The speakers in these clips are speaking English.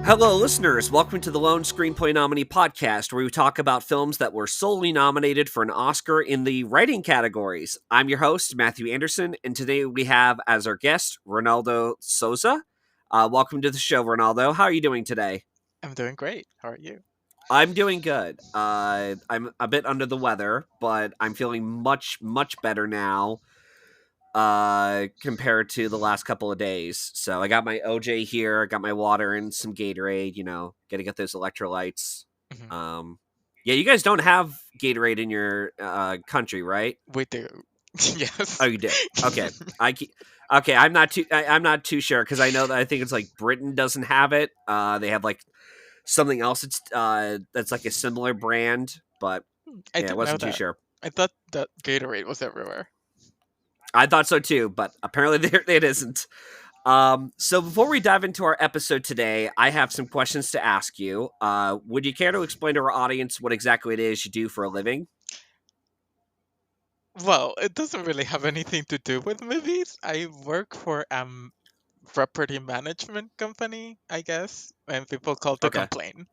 Hello, listeners. Welcome to the Lone Screenplay Nominee Podcast, where we talk about films that were solely nominated for an Oscar in the writing categories. I'm your host, Matthew Anderson, and today we have as our guest, Ronaldo Sosa. Welcome to the show, Ronaldo. How are you doing today? I'm doing great. How are you? I'm doing good. I'm a bit under the weather, but I'm feeling much better now compared to the last couple of days. So I got my OJ here, I got my water and some Gatorade, gotta get those electrolytes. Mhm. Um yeah, you guys don't have Gatorade in your country, right? We do. Oh, Yes. you do. Okay. Okay, I'm not too sure cuz I know that I think it's like Britain doesn't have it. They have like something else that's like a similar brand, but I yeah, I didn't know wasn't too that. sure. I thought that Gatorade was everywhere. I thought so too, but apparently it isn't. So before we dive into our episode today, I have some questions to ask you. Would you care to explain to our audience what exactly it is you do for a living? Well, it doesn't really have anything to do with movies. I work for property management company, I guess, and people call to Okay. complain.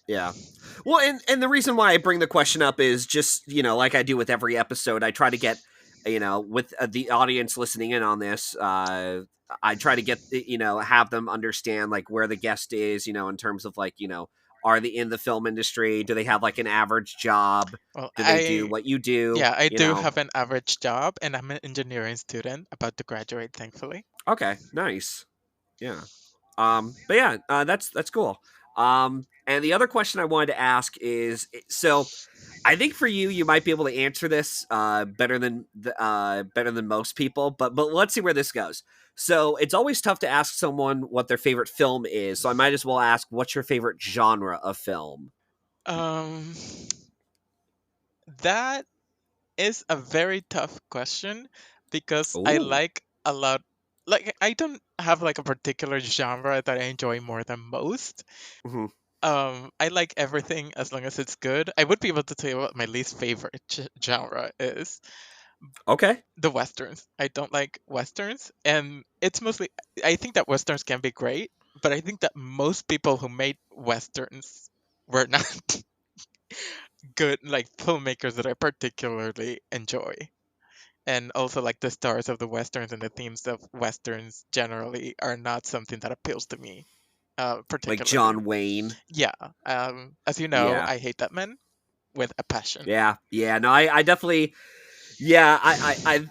Yeah. Well, and the reason why I bring the question up is just, like I do with every episode, I try to get, with the audience listening in on this, I try to get, have them understand like where the guest is, in terms of like, are they in the film industry? Do they have like an average job? Well, Do they do what you do? yeah, I do have an average job, and I'm an engineering student about to graduate, thankfully. Okay, nice. Yeah. But yeah, that's cool. And the other question I wanted to ask is, so I think for you, you might be able to answer this better than most people. But let's see where this goes. So it's always tough to ask someone what their favorite film is. So I might as well ask, what's your favorite genre of film? Um, that is a very tough question because I Ooh. like a lot. Like, I don't have like a particular genre that I enjoy more than most. Hmm. I like everything as long as it's good. I would be able to tell you what my least favorite genre is. Okay. The westerns. I don't like westerns, and it's mostly. I think that westerns can be great, but I think that most people who made westerns were not good, like filmmakers that I particularly enjoy. And also, like, the stars of the westerns and the themes of westerns generally are not something that appeals to me, Like particularly. John Wayne. Yeah. As you know, Yeah. I hate that man with a passion. Yeah. Yeah. No, I definitely. Yeah, I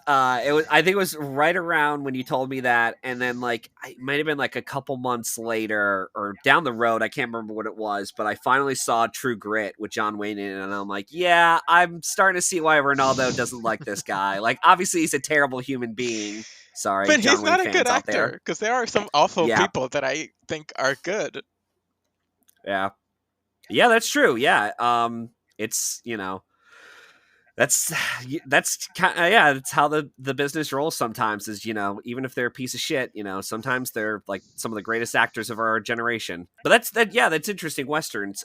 think it was right around when you told me that, and then like it might have been like a couple months later or down the road. I can't remember what it was, but I finally saw True Grit with John Wayne in it, and I'm like, yeah, I'm starting to see why Ronaldo doesn't like this guy. Like, obviously, he's a terrible human being. Sorry, But he's John Wayne not a good fans out actor, there. because there are some awful Yeah, people that I think are good. yeah, yeah. That's true. Yeah, it's that's yeah, that's how the business rolls sometimes is, even if they're a piece of shit, sometimes they're like some of the greatest actors of our generation. But that's interesting. Westerns.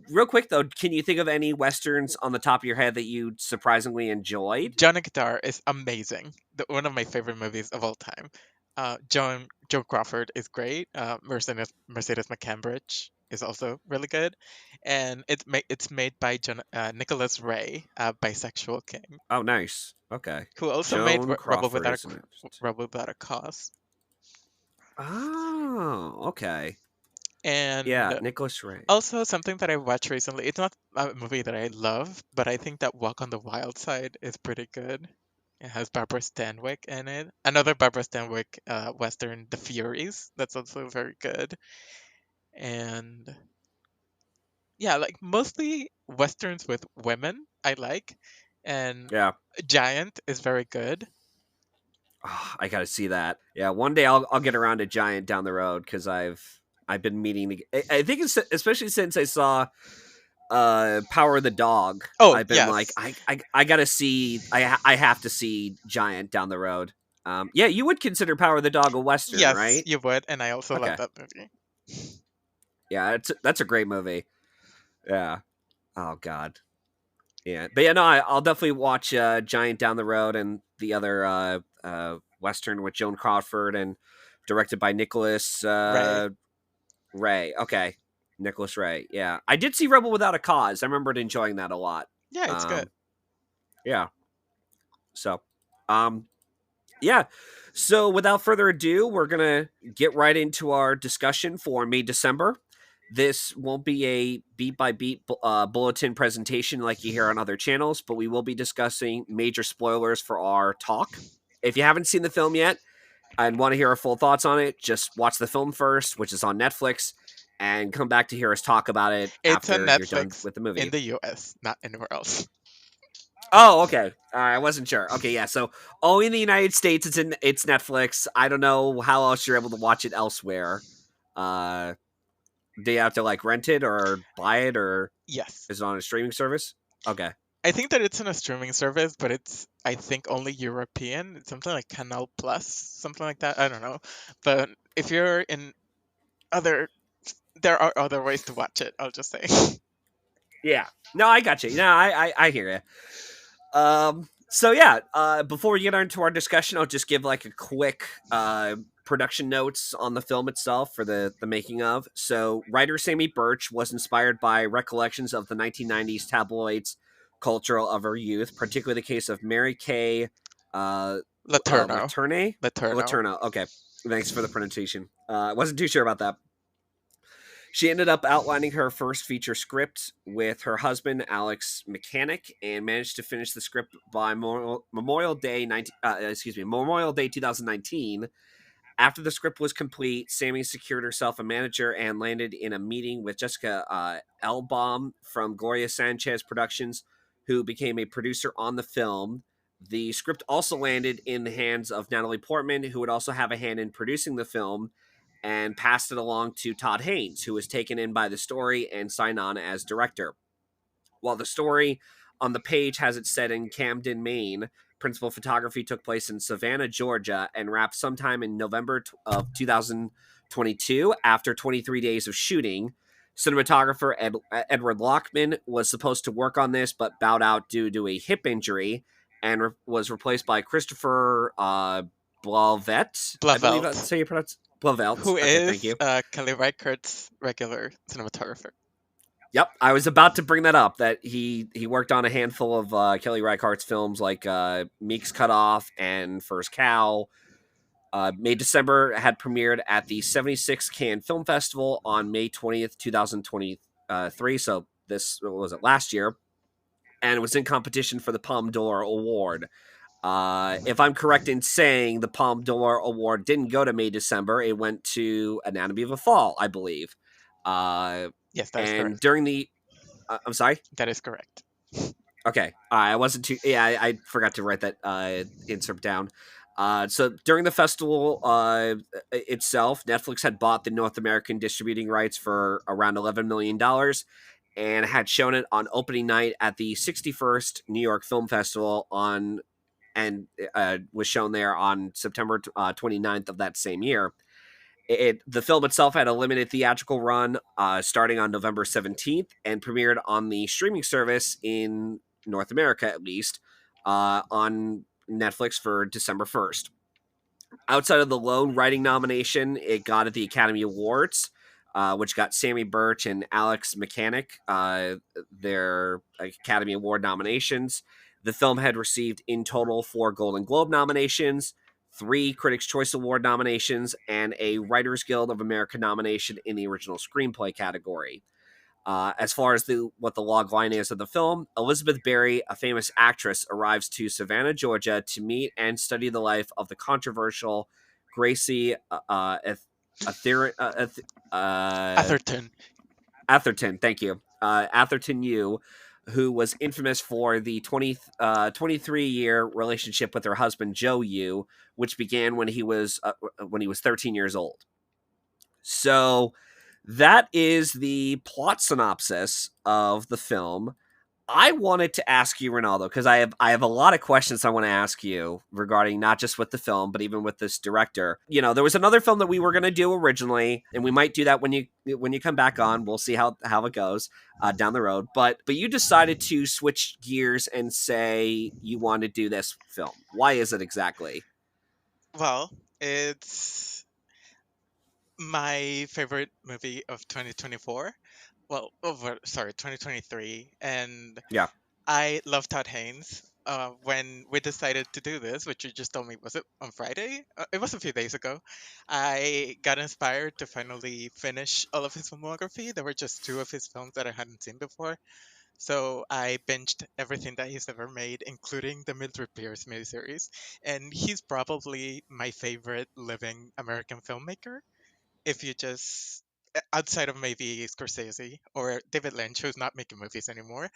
Real quick though, can you think of any westerns on the top of your head that you surprisingly enjoyed? John Guitar is amazing. One of my favorite movies of all time. Joe Crawford is great. Mercedes McCambridge is also really good, and it's made by Nicholas Ray, a bisexual king, Oh, nice. Okay. who also made Joan Rebel Crawford, Without isn't it? Rebel Without a Cause. Oh, okay. Yeah, And Nicholas Ray. also something that I watched recently. It's not a movie that I love, but I think that Walk on the Wild Side is pretty good. It has Barbara Stanwyck in it. Another Barbara Stanwyck western, The Furies. That's also very good. And yeah, like mostly westerns with women I like. And Yeah. Giant is very good. Oh, I gotta see that. Yeah, one day I'll get around to Giant down the road because I've been meaning to. I think it's especially since I saw Power of the Dog. Oh I've been like yes, I gotta see. I have to see Giant down the road. Yeah, you would consider Power of the Dog a western, yes right? you would, and I also love Okay. that movie. Yeah, that's a great movie. Yeah. Oh God. Yeah, but yeah, no, I'll definitely watch Giant down the road and the other Western with Joan Crawford and directed by Nicholas Ray. Ray. Okay, Nicholas Ray. Yeah, I did see Rebel Without a Cause. I remembered enjoying that a lot. Yeah, it's good. Um, yeah. So, um, yeah. So, without further ado, we're gonna get right into our discussion for May December. This won't be a beat by beat bulletin presentation like you hear on other channels, but we will be discussing major spoilers for our talk. If you haven't seen the film yet and want to hear our full thoughts on it, just watch the film first, which is on Netflix, and come back to hear us talk about it It's on after you're done Netflix with the in movie. the US, not anywhere else. Oh, okay. I wasn't sure. Okay, yeah. So only in the United States, it's Netflix. I don't know how else you're able to watch it elsewhere. Uh, do you have to like rent it or buy it, or Yes. is it on a streaming service? Okay. I think that it's on a streaming service, but it's I think only European. It's something like Canal Plus, something like that. I don't know. But if you're in other there are other ways to watch it, I'll just say. Yeah. No, I got you. No, I hear you. So yeah, before we get into our discussion, I'll just give like a quick production notes on the film itself for the making of. So writer Sammy Birch was inspired by recollections of the 1990s tabloids culture of her youth, particularly the case of Mary Kay Laterno. Laterne. Laterno. Laterno. Okay, thanks for the pronunciation. I wasn't too sure about that. She ended up outlining her first feature script with her husband, Alex Mechanic, and managed to finish the script by Memorial Day, Memorial Day 2019. After the script was complete, Sammy secured herself a manager and landed in a meeting with Jessica Elbaum from Gloria Sanchez Productions, who became a producer on the film. The script also landed in the hands of Natalie Portman, who would also have a hand in producing the film, and passed it along to Todd Haynes, who was taken in by the story and signed on as director. While the story on the page has it set in Camden, Maine, principal photography took place in Savannah, Georgia, and wrapped sometime in November of 2022 after 23 days of shooting. Cinematographer Edward Lockman was supposed to work on this, but bowed out due to a hip injury and was replaced by Christopher Blavet. I believe that's Blavelt, how you pronounce Blavelt. who Okay, thank is you. Kelly Reichardt's regular cinematographer. Yep, I was about to bring that up. That he worked on a handful of Kelly Reichardt's films, like Meek's Cut Off and First Cow. May December had premiered at the 76th Cannes Film Festival on May 20th, 2023. So this was it last year, and it was in competition for the Palme d'Or award. If I'm correct in saying the Palme d'Or award didn't go to May December, it went to Anatomy of a Fall, I believe. Uh, Yes, that is and correct. during the I'm sorry. That is correct. Okay, I wasn't too. Yeah, I forgot to write that insert down. So during the festival itself, Netflix had bought the North American distributing rights for around $11 million, and had shown it on opening night at the 61st New York Film Festival and was shown there on September 29th of that same year. The film itself had a limited theatrical run starting on November 17th and premiered on the streaming service in North America, at least, on Netflix for December 1st. Outside of the lone writing nomination, it got at the Academy Awards, which got Sammy Birch and Alex Mechanic their Academy Award nominations. The film had received in total 4 Golden Globe nominations, 3 Critics' Choice Award nominations, and a Writers Guild of America nomination in the original screenplay category. As far as what the log line is of the film, Elizabeth Berry, a famous actress, arrives to Savannah, Georgia, to meet and study the life of the controversial Gracie Atherton. Atherton. Thank you, Atherton Yu, who was infamous for the 23-year relationship with her husband Joe Yu, which began when he was 13 years old. So that is the plot synopsis of the film. I wanted to ask you, Ronaldo, because I have a lot of questions I want to ask you regarding not just with the film, but even with this director. You know, there was another film that we were going to do originally, and we might do that when you come back on. We'll see how it goes down the road. But you decided to switch gears and say you want to do this film. Why is it exactly? Well, it's My favorite movie of 2024. Well, sorry, 2023, and Yeah. I love Todd Haynes. When we decided to do this, which you just told me, was it on Friday? It was a few days ago. I got inspired to finally finish all of his filmography. There were just two of his films that I hadn't seen before. So I binged everything that he's ever made, including the Mildred Pierce miniseries. And he's probably my favorite living American filmmaker. If you just outside of maybe Scorsese or David Lynch, who's not making movies anymore.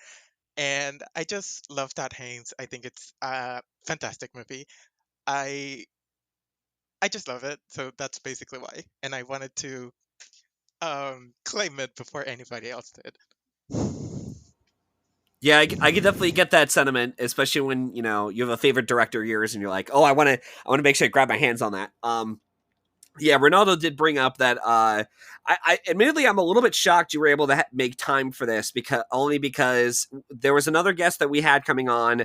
And I just love Todd Haynes. I think it's a fantastic movie. I I just love it. So that's basically why. And I wanted to claim it before anybody else did. Yeah, I could definitely get that sentiment, especially when you have a favorite director of yours, and you're like, oh, I want to make sure I grab my hands on that. Yeah, Ronaldo did bring up that. I admittedly, I'm a little bit shocked you were able to make time for this because there was another guest that we had coming on.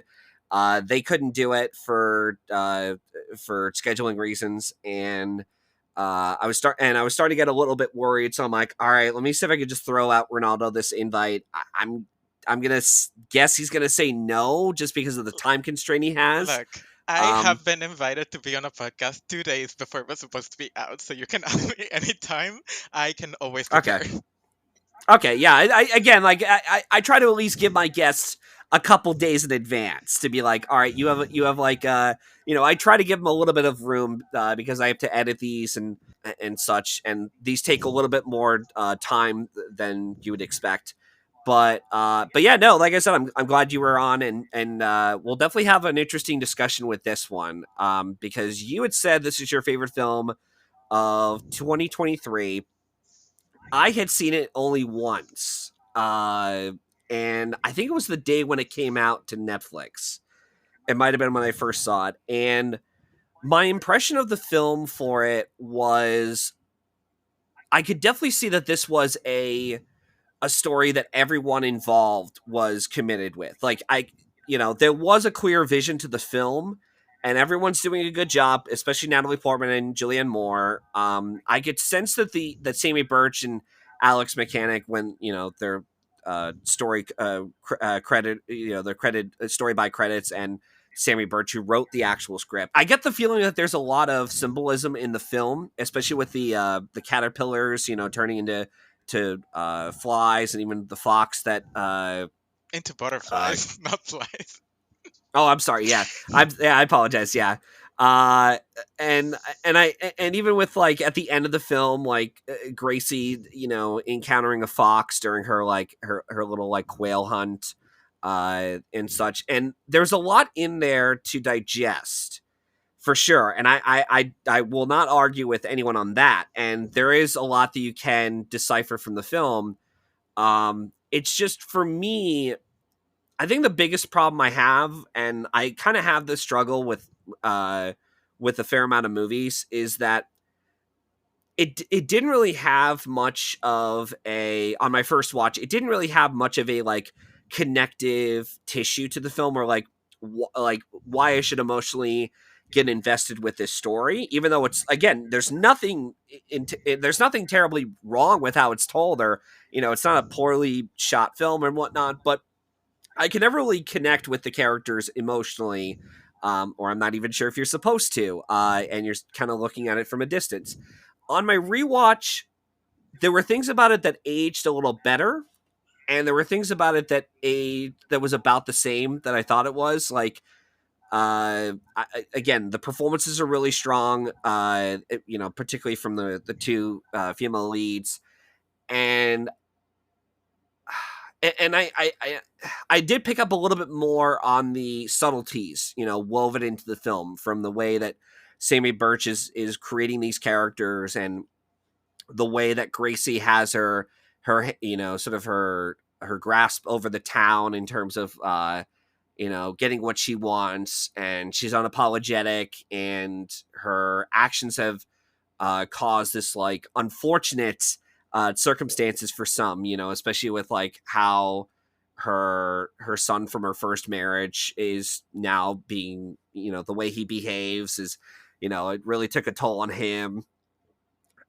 They couldn't do it for scheduling reasons, and I was starting to get a little bit worried. So I'm like, all right, let me see if I could just throw out Ronaldo this invite. I'm gonna guess he's gonna say no just because of the time constraint he has. Look, I Um, have been invited to be on a podcast 2 days before it was supposed to be out, so you can ask me anytime. I can always okay. prepare. Okay, yeah. Again, like I try to at least give my guests a couple days in advance to be like, all right, you have like I try to give them a little bit of room because I have to edit these and such, and these take a little bit more time than you would expect. But yeah, no, like I said, I'm glad you were on, and we'll definitely have an interesting discussion with this one because you had said this is your favorite film of 2023. I had seen it only once. And I think it was the day when it came out to Netflix. It might have been when I first saw it. And my impression of the film for it was I could definitely see that this was a story that everyone involved was committed with. Like there was a clear vision to the film, and everyone's doing a good job, especially Natalie Portman and Julianne Moore. I could sense that Sammy Birch and Alex Mechanic, when their story credit, their credit story by credits, and Sammy Birch, who wrote the actual script. I get the feeling that there's a lot of symbolism in the film, especially with the caterpillars, turning into flies, and even the fox that Into uh butterflies, not flies. oh, I'm sorry, I apologize, yeah. uh and and even with like at the end of the film, like Gracie encountering a fox during her like her little like quail hunt and such, and there's a lot in there to digest for sure. And I will not argue with anyone on that, and there is a lot that you can decipher from the film. It's just for me, I think the biggest problem I have, and I kind of have this struggle uh with a fair amount of movies, is that it didn't really have much of a on my first watch. It didn't really have much of a like connective tissue to the film, or like like why I should emotionally get invested with this story, even though it's, again, there's nothing terribly wrong with how it's told, or it's not a poorly shot film and whatnot, but I can never really connect with the characters emotionally, or I'm not even sure if you're supposed to, and you're kind of looking at it from a distance. On my rewatch, there were things about it that aged a little better, and there were things about it that was about the same that I thought it was. Like, again, the performances are really strong. Particularly from the two female leads, and I did pick up a little bit more on the subtleties, woven into the film, from the way that Sammy Birch is creating these characters, and the way that Gracie has her sort of her grasp over the town in terms of getting what she wants, and she's unapologetic, and her actions have cause this like unfortunate circumstances for some, especially with like how her son from her first marriage is now being, the way he behaves is, it really took a toll on him.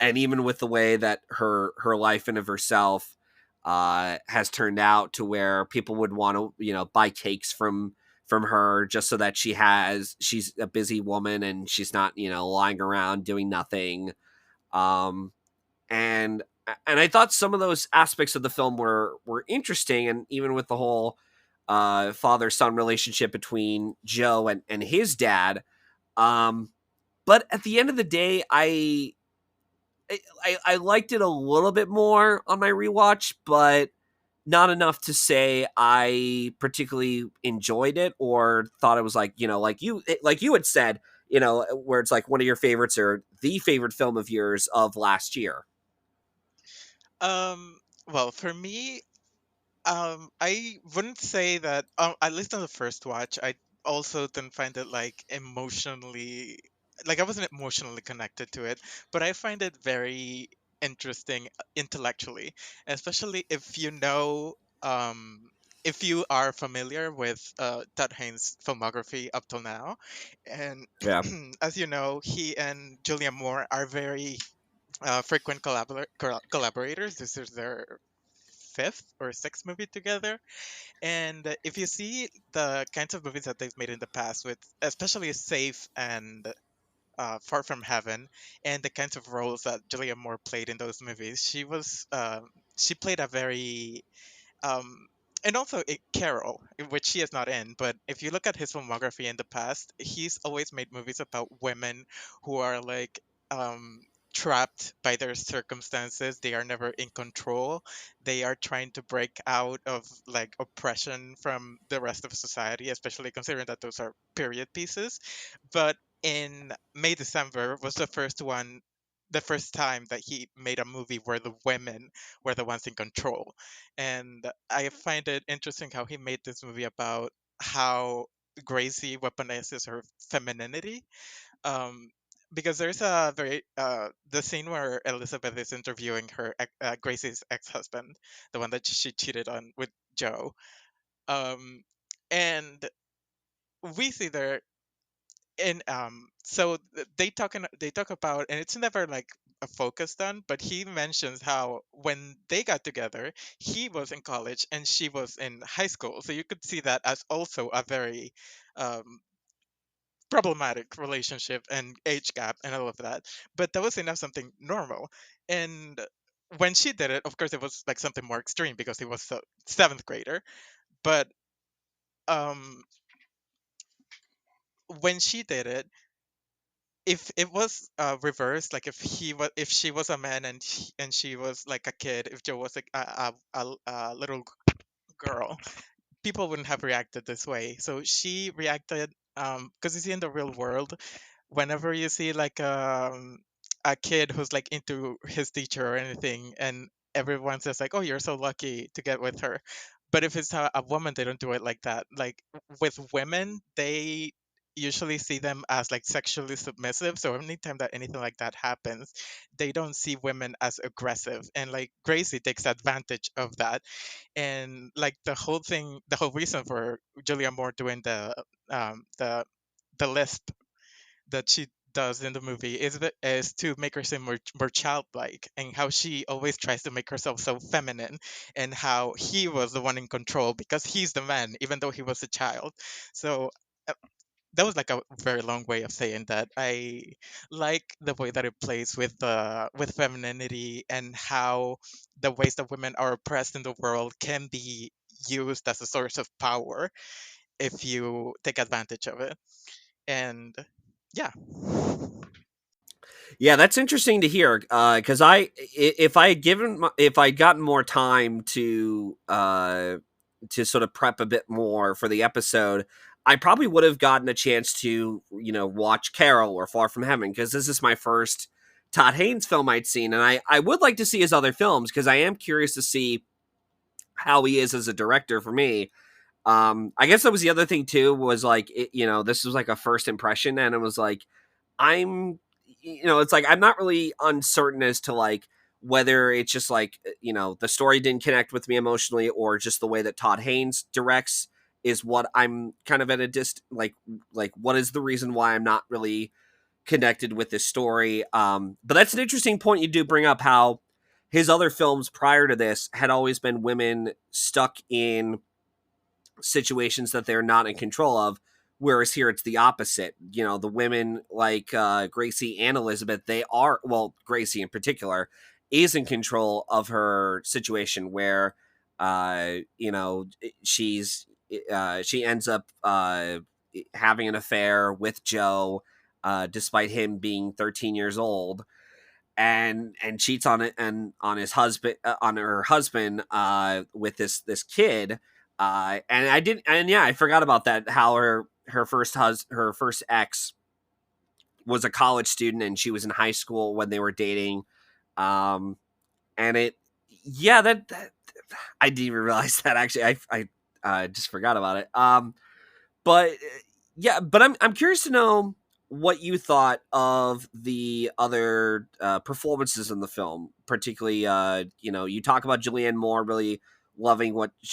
And even with the way that her life and of herself has turned out, to where people would want to, buy cakes from her just so that she's a busy woman and she's not, lying around doing nothing. Um, and I thought some of those aspects of the film were interesting, and even with the whole father son relationship between Joe and his dad. Um, but at the end of the day, I liked it a little bit more on my rewatch, but not enough to say I particularly enjoyed it or thought it was like, like you had said, where it's like one of your favorites or the favorite film of yours of last year. Um, well, for me, I wouldn't say that. At least on the first watch, I also didn't find it like emotionally, like I wasn't emotionally connected to it. But I find it very interesting intellectually, especially if you know, if you are familiar with Todd Haynes' filmography up till now, and Yeah. as you know, he and Julia Moore are very frequent collaborators. This is their fifth or sixth movie together. And if you see the kinds of movies that they've made in the past, with especially Safe and Far From Heaven, and the kinds of roles that Julia Moore played in those movies, she played a very and also Carol, which she is not in. But if you look at his filmography in the past, he's always made movies about women who are like um, trapped by their circumstances. They are never in control. They are trying to break out of like oppression from the rest of society, especially considering that those are period pieces. But in May December was the first time that he made a movie where the women were the ones in control. And I find it interesting how he made this movie about how Gracie weaponizes her femininity. Um, because there's a very the scene where Elizabeth is interviewing Gracie's ex-husband, the one that she cheated on with Joe. Um, and we see there and they talk about, and it's never like a focus done, but he mentions how when they got together, he was in college and she was in high school, so you could see that as also a very um, problematic relationship and age gap and all of that. But that was enough something normal. And when she did it, of course it was like something more extreme because he was a seventh grader. But um when she did it, if it was reversed, like if she was a man and she was like a kid, if Joe was like a little girl, people wouldn't have reacted this way. So she reacted because you see in the real world, whenever you see like a kid who's like into his teacher or anything, and everyone says like, "Oh, you're so lucky to get with her," but if it's a woman, they don't do it like that. Like with women, they usually see them as like sexually submissive. So anytime that anything like that happens, they don't see women as aggressive. And like Gracie takes advantage of that. And like the whole reason for Julia Moore doing the lisp that she does in the movie is to make her seem more childlike, and how she always tries to make herself so feminine, and how he was the one in control because he's the man even though he was a child. So uh, that was like a very long way of saying that I like the way that it plays with femininity, and how the ways that women are oppressed in the world can be used as a source of power if you take advantage of it. And yeah. Yeah, that's interesting to hear. Because if I had if I'd gotten more time to sort of prep a bit more for the episode, I probably would have gotten a chance to, watch Carol or Far From Heaven, because this is my first Todd Haynes film I'd seen, and I would like to see his other films because I am curious to see how he is as a director. For me, I guess that was the other thing too, was like this was like a first impression, and it was like I'm it's like I'm not really uncertain as to like whether it's just like the story didn't connect with me emotionally, or just the way that Todd Haynes directs is what I'm kind of at a like what is the reason why I'm not really connected with this story. But that's an interesting point you do bring up, how his other films prior to this had always been women stuck in situations that they're not in control of. Whereas here it's the opposite. You know, the women like Gracie and Elizabeth, they are, well, Gracie in particular, is in control of her situation where, you know, she ends up having an affair with Joe, despite him being 13 years old, and cheats on it and on his husband, on her husband, with this kid. And I didn't, and yeah, I forgot about that, how her first ex was a college student and she was in high school when they were dating. um and it yeah, that I didn't even realize that, actually. I just forgot about it. But yeah, but I'm curious to know what you thought of the other performances in the film, particularly. You know, you talk about Julianne Moore really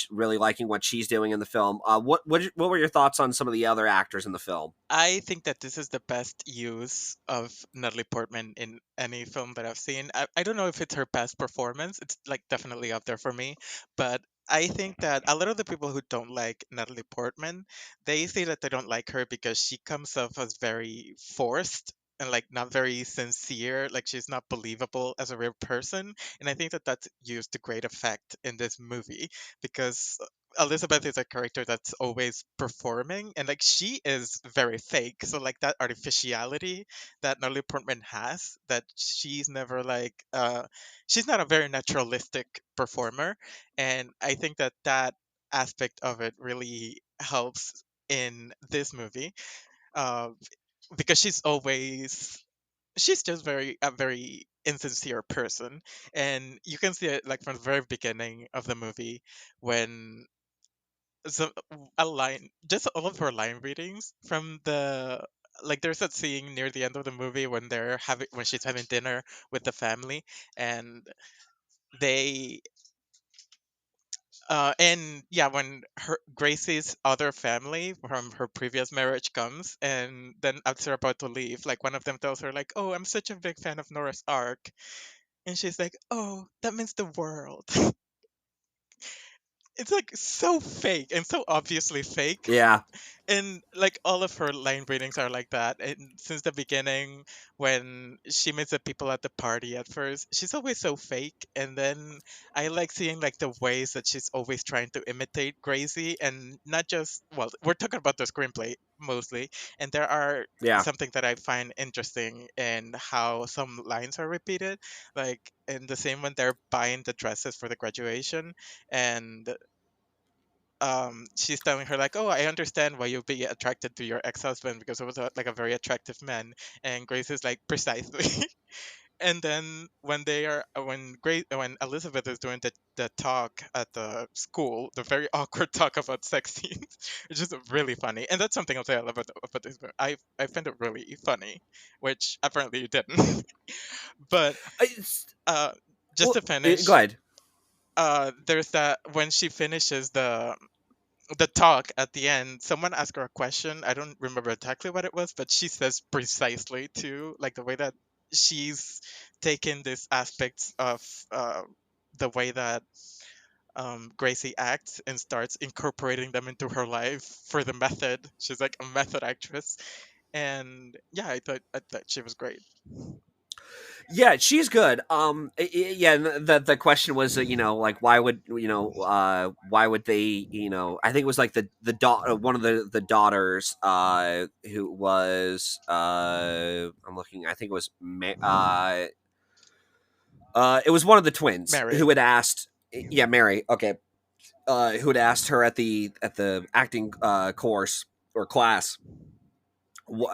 really liking what she's doing in the film. What were your thoughts on some of the other actors in the film? I think that this is the best use of Natalie Portman in any film that I've seen. I don't know if it's her best performance. It's like definitely up there for me. But I think that a lot of the people who don't like Natalie Portman, they say that they don't like her because she comes off as very forced and like not very sincere, like she's not believable as a real person. And I think that that's used to great effect in this movie because Elizabeth is a character that's always performing, and like she is very fake. So like that artificiality that Natalie Portman has, that she's never like, she's not a very naturalistic performer, and I think that that aspect of it really helps in this movie, uh, because she's just very a very insincere person, and you can see it like from the very beginning of the movie when so a line, just all of her line readings from the, like there's that scene near the end of the movie when she's having dinner with the family, and they and yeah, when her Gracie's other family from her previous marriage comes, and then as they're about to leave, like one of them tells her like, oh, I'm such a big fan of Noah's Ark, and she's like, oh, that means the world. It's like so fake and so obviously fake, Yeah, and like all of her line readings are like that, and since the beginning when she meets the people at the party at first, she's always so fake, and then I like seeing like the ways that she's always trying to imitate Gracie, and not just, well, we're talking about the screenplay mostly, and there are yeah. something that I find interesting in how some lines are repeated, like in the same when they're buying the dresses for the graduation, and she's telling her like, "Oh, I understand why you'll be attracted to your ex-husband because it was like a very attractive man." And Grace is like, "Precisely." And then when Elizabeth is doing the talk at the school, the very awkward talk about sex scenes, which is really funny, and that's something else I love about this movie. I find it really funny, which apparently you didn't. But It's, uh, just well, to go finish, ahead. there's that when she finishes the talk at the end, someone asked her a question. I don't remember exactly what it was, but she says precisely too, like the way that she's taken these aspects of the way that Gracie acts and starts incorporating them into her life for the method. She's like a method actress, and yeah, I thought she was great. Yeah, she's good. Yeah, and the question was, you know, like why would they, you know, I think it was like one of the daughters, who was, I'm looking, I think it was it was one of the twins Mary. who had asked, yeah, Mary, okay, who had asked her at the acting course or class,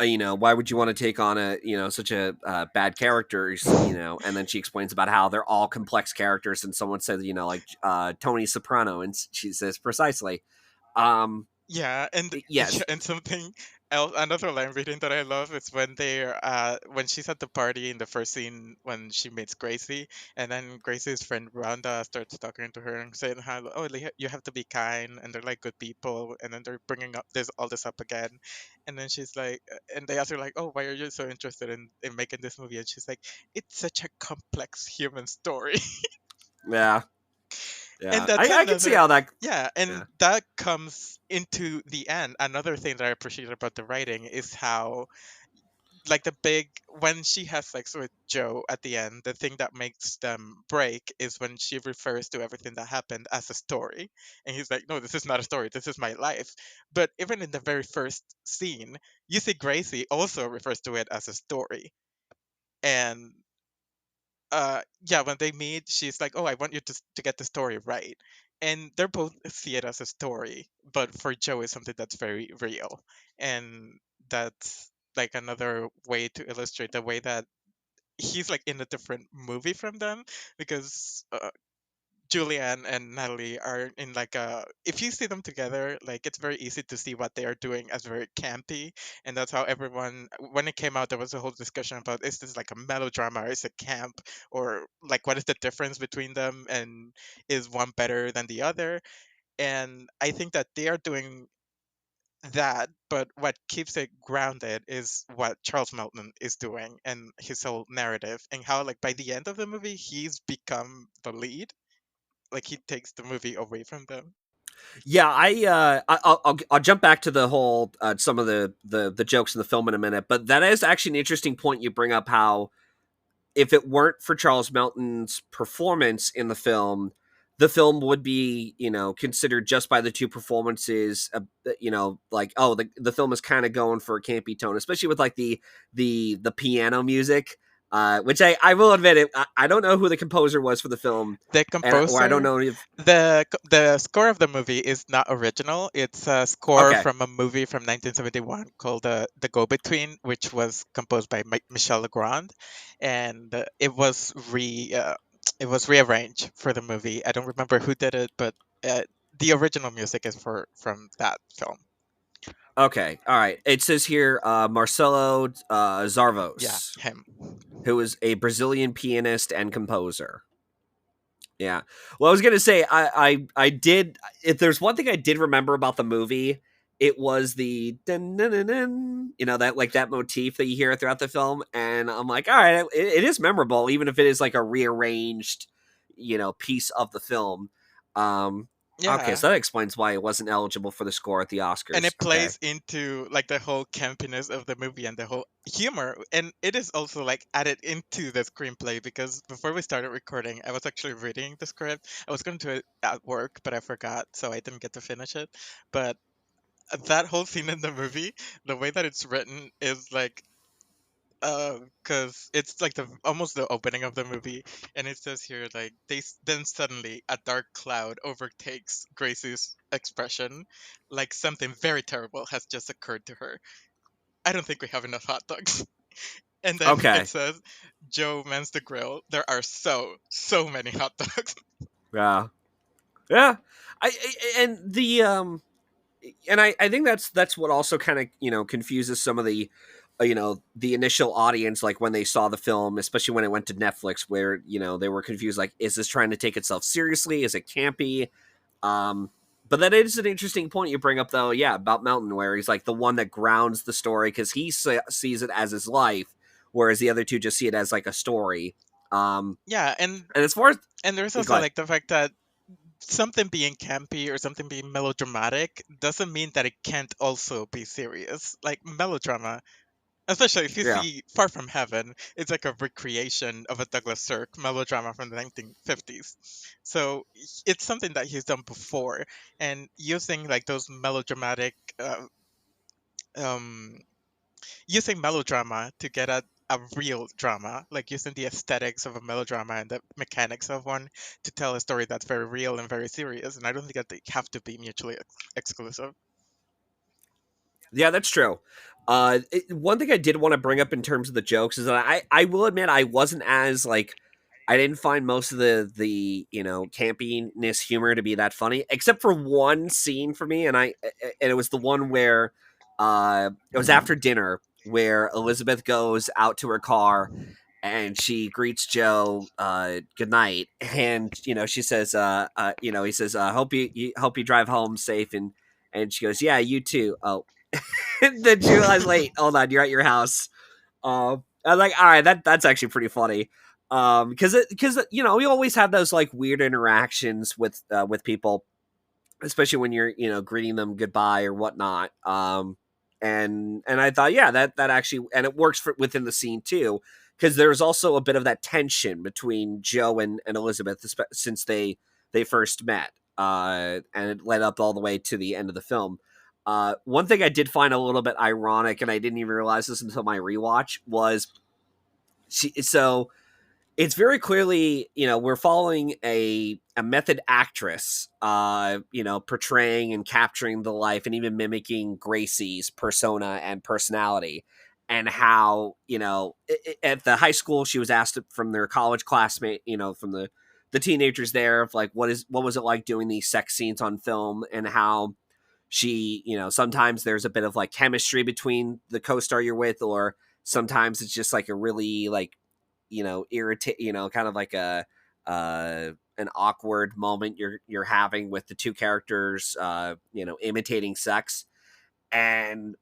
you know, why would you want to take on a, you know, such a bad characters, you know? And then she explains about how they're all complex characters, and someone said, you know, like Tony Soprano, and she says precisely. Yeah, and Yes. and something else, another line reading that I love is when they're when she's at the party in the first scene when she meets Gracie, and then Gracie's friend Rhonda starts talking to her and saying how, oh, you have to be kind, and they're like good people, and then they're bringing up this all this up again, and then she's like, and they ask her like, oh, why are you so interested in making this movie? And she's like, it's such a complex human story. Yeah. And Yeah. that's I can see another, how that. yeah, and Yeah. that comes into the end. Another thing that I appreciate about the writing is how, like, the big, when she has sex with Joe at the end, the thing that makes them break is when she refers to everything that happened as a story, and he's like, no, this is not a story, this is my life. But even in the very first scene, you see Gracie also refers to it as a story. And yeah, when they meet, she's like, oh, I want you to get the story right. And they're both see it as a story, but for Joe it's something that's very real. And that's like another way to illustrate the way that he's like in a different movie from them, because Julianne and Natalie are in like a, if you see them together, like it's very easy to see what they are doing as very campy. And that's how everyone, when it came out, there was a whole discussion about, is this like a melodrama or is it camp, or like what is the difference between them, and is one better than the other? And I think that they are doing that, but what keeps it grounded is what Charles Melton is doing and his whole narrative, and how like by the end of the movie he's become the lead, like he takes the movie away from them. Yeah, I'll jump back to the whole some of the jokes in the film in a minute, but that is actually an interesting point you bring up. How if it weren't for Charles Melton's performance in the film would be, considered just by the two performances, like, oh, the film is kind of going for a campy tone, especially with like the piano music, which I will admit it. I don't know who the composer was for the film, The or I don't composer, know if. the score of the movie is not original. It's a score Okay, from a movie from 1971 called The Go Between, which was composed by Michel Legrand, and it was rearranged for the movie. I don't remember who did it, but uh, the original music is for from that film. okay, all right. It says here Marcelo Yeah, Zarvos, him. who is a Brazilian pianist and composer. Yeah. Well, I was gonna say I did. If there's one thing I did remember about the movie, it was the dun, dun, dun, dun, that like that motif that you hear throughout the film, and I'm like, all right, it is memorable, even if it is like a rearranged, piece of the film. Um. Okay, Yeah, so that explains why it wasn't eligible for the score at the and Oscars. it Okay. plays into like the whole campiness of the movie and the whole humor, and it is also like added into the screenplay, because before we started recording I was actually reading the script. I was going to it at work, but I forgot, so I didn't get to finish it. But that whole scene in the movie, the way that it's written is like, because it's like the almost the opening of the movie, and it says here like then suddenly a dark cloud overtakes Gracie's expression, like something very terrible has just occurred to her. I don't think we have enough hot dogs. And then it Okay. says, Joe mans the grill. There are so many hot dogs. Yeah. Yeah. And I think that's what also kind of confuses some of the the initial audience, like when they saw the film, especially when it went to Netflix, where they were confused, like, is this trying to take itself seriously, is it campy? But that is an interesting point you bring up, though. Yeah, about Mountain, where he's like the one that grounds the story because he sees it as his life, whereas the other two just see it as like a story. um Yeah, and as far as and there's go also ahead. like the fact that something being campy or something being melodramatic doesn't mean that it can't also be serious. Like melodrama, especially if you Yeah. see Far From Heaven, it's like a recreation of a Douglas Sirk melodrama from the 1950s. So it's something that he's done before, and using like those melodramatic, um, using melodrama to get at a real drama, like using the aesthetics of a melodrama and the mechanics of one to tell a story that's very real and very serious. And I don't think that they have to be mutually exclusive. Yeah, that's true. One thing I did want to bring up in terms of the jokes is that I will admit I wasn't as like I didn't find most of the campiness humor to be that funny, except for one scene for me, and it was the one where it was after dinner where Elizabeth goes out to her car and she greets Joe good night, and she says he says hope you drive home safe, and she goes, yeah, you too. Oh, and then she realized, wait, hold on, you're at your house. I'm like, all right, that's actually pretty funny. Because we always have those like weird interactions with people, especially when you're greeting them goodbye or whatnot. And I thought, yeah, that actually, and it works within the scene too, because there's also a bit of that tension between Joe and Elizabeth since they first met, and it led up all the way to the end of the film. One thing I did find a little bit ironic, and I didn't even realize this until my rewatch, was so it's very clearly, we're following a method actress, portraying and capturing the life and even mimicking Gracie's persona and personality, and how at the high school she was asked from their college classmate, from the teenagers there, of like what was it like doing these sex scenes on film, and how she, sometimes there's a bit of like chemistry between the co-star you're with, or sometimes it's just like a really like irritate, kind of like a an awkward moment you're having with the two characters, imitating sex. And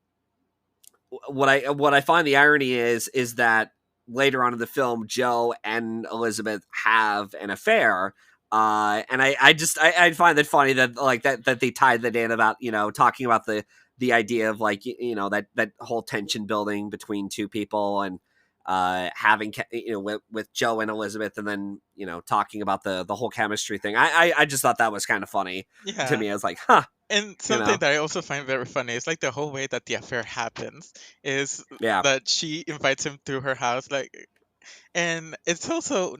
what I find the irony is that later on in the film, Joe and Elizabeth have an affair. And I find it funny that like that they tied that in about talking about the idea of like that whole tension building between two people, and having with Joe and Elizabeth, and then talking about the whole chemistry thing. I just thought that was kind of funny to Yeah. me. I was like, huh, And you something know, that I also find very funny is like the whole way that the affair happens is yeah. that she invites him to her house, like, and it's also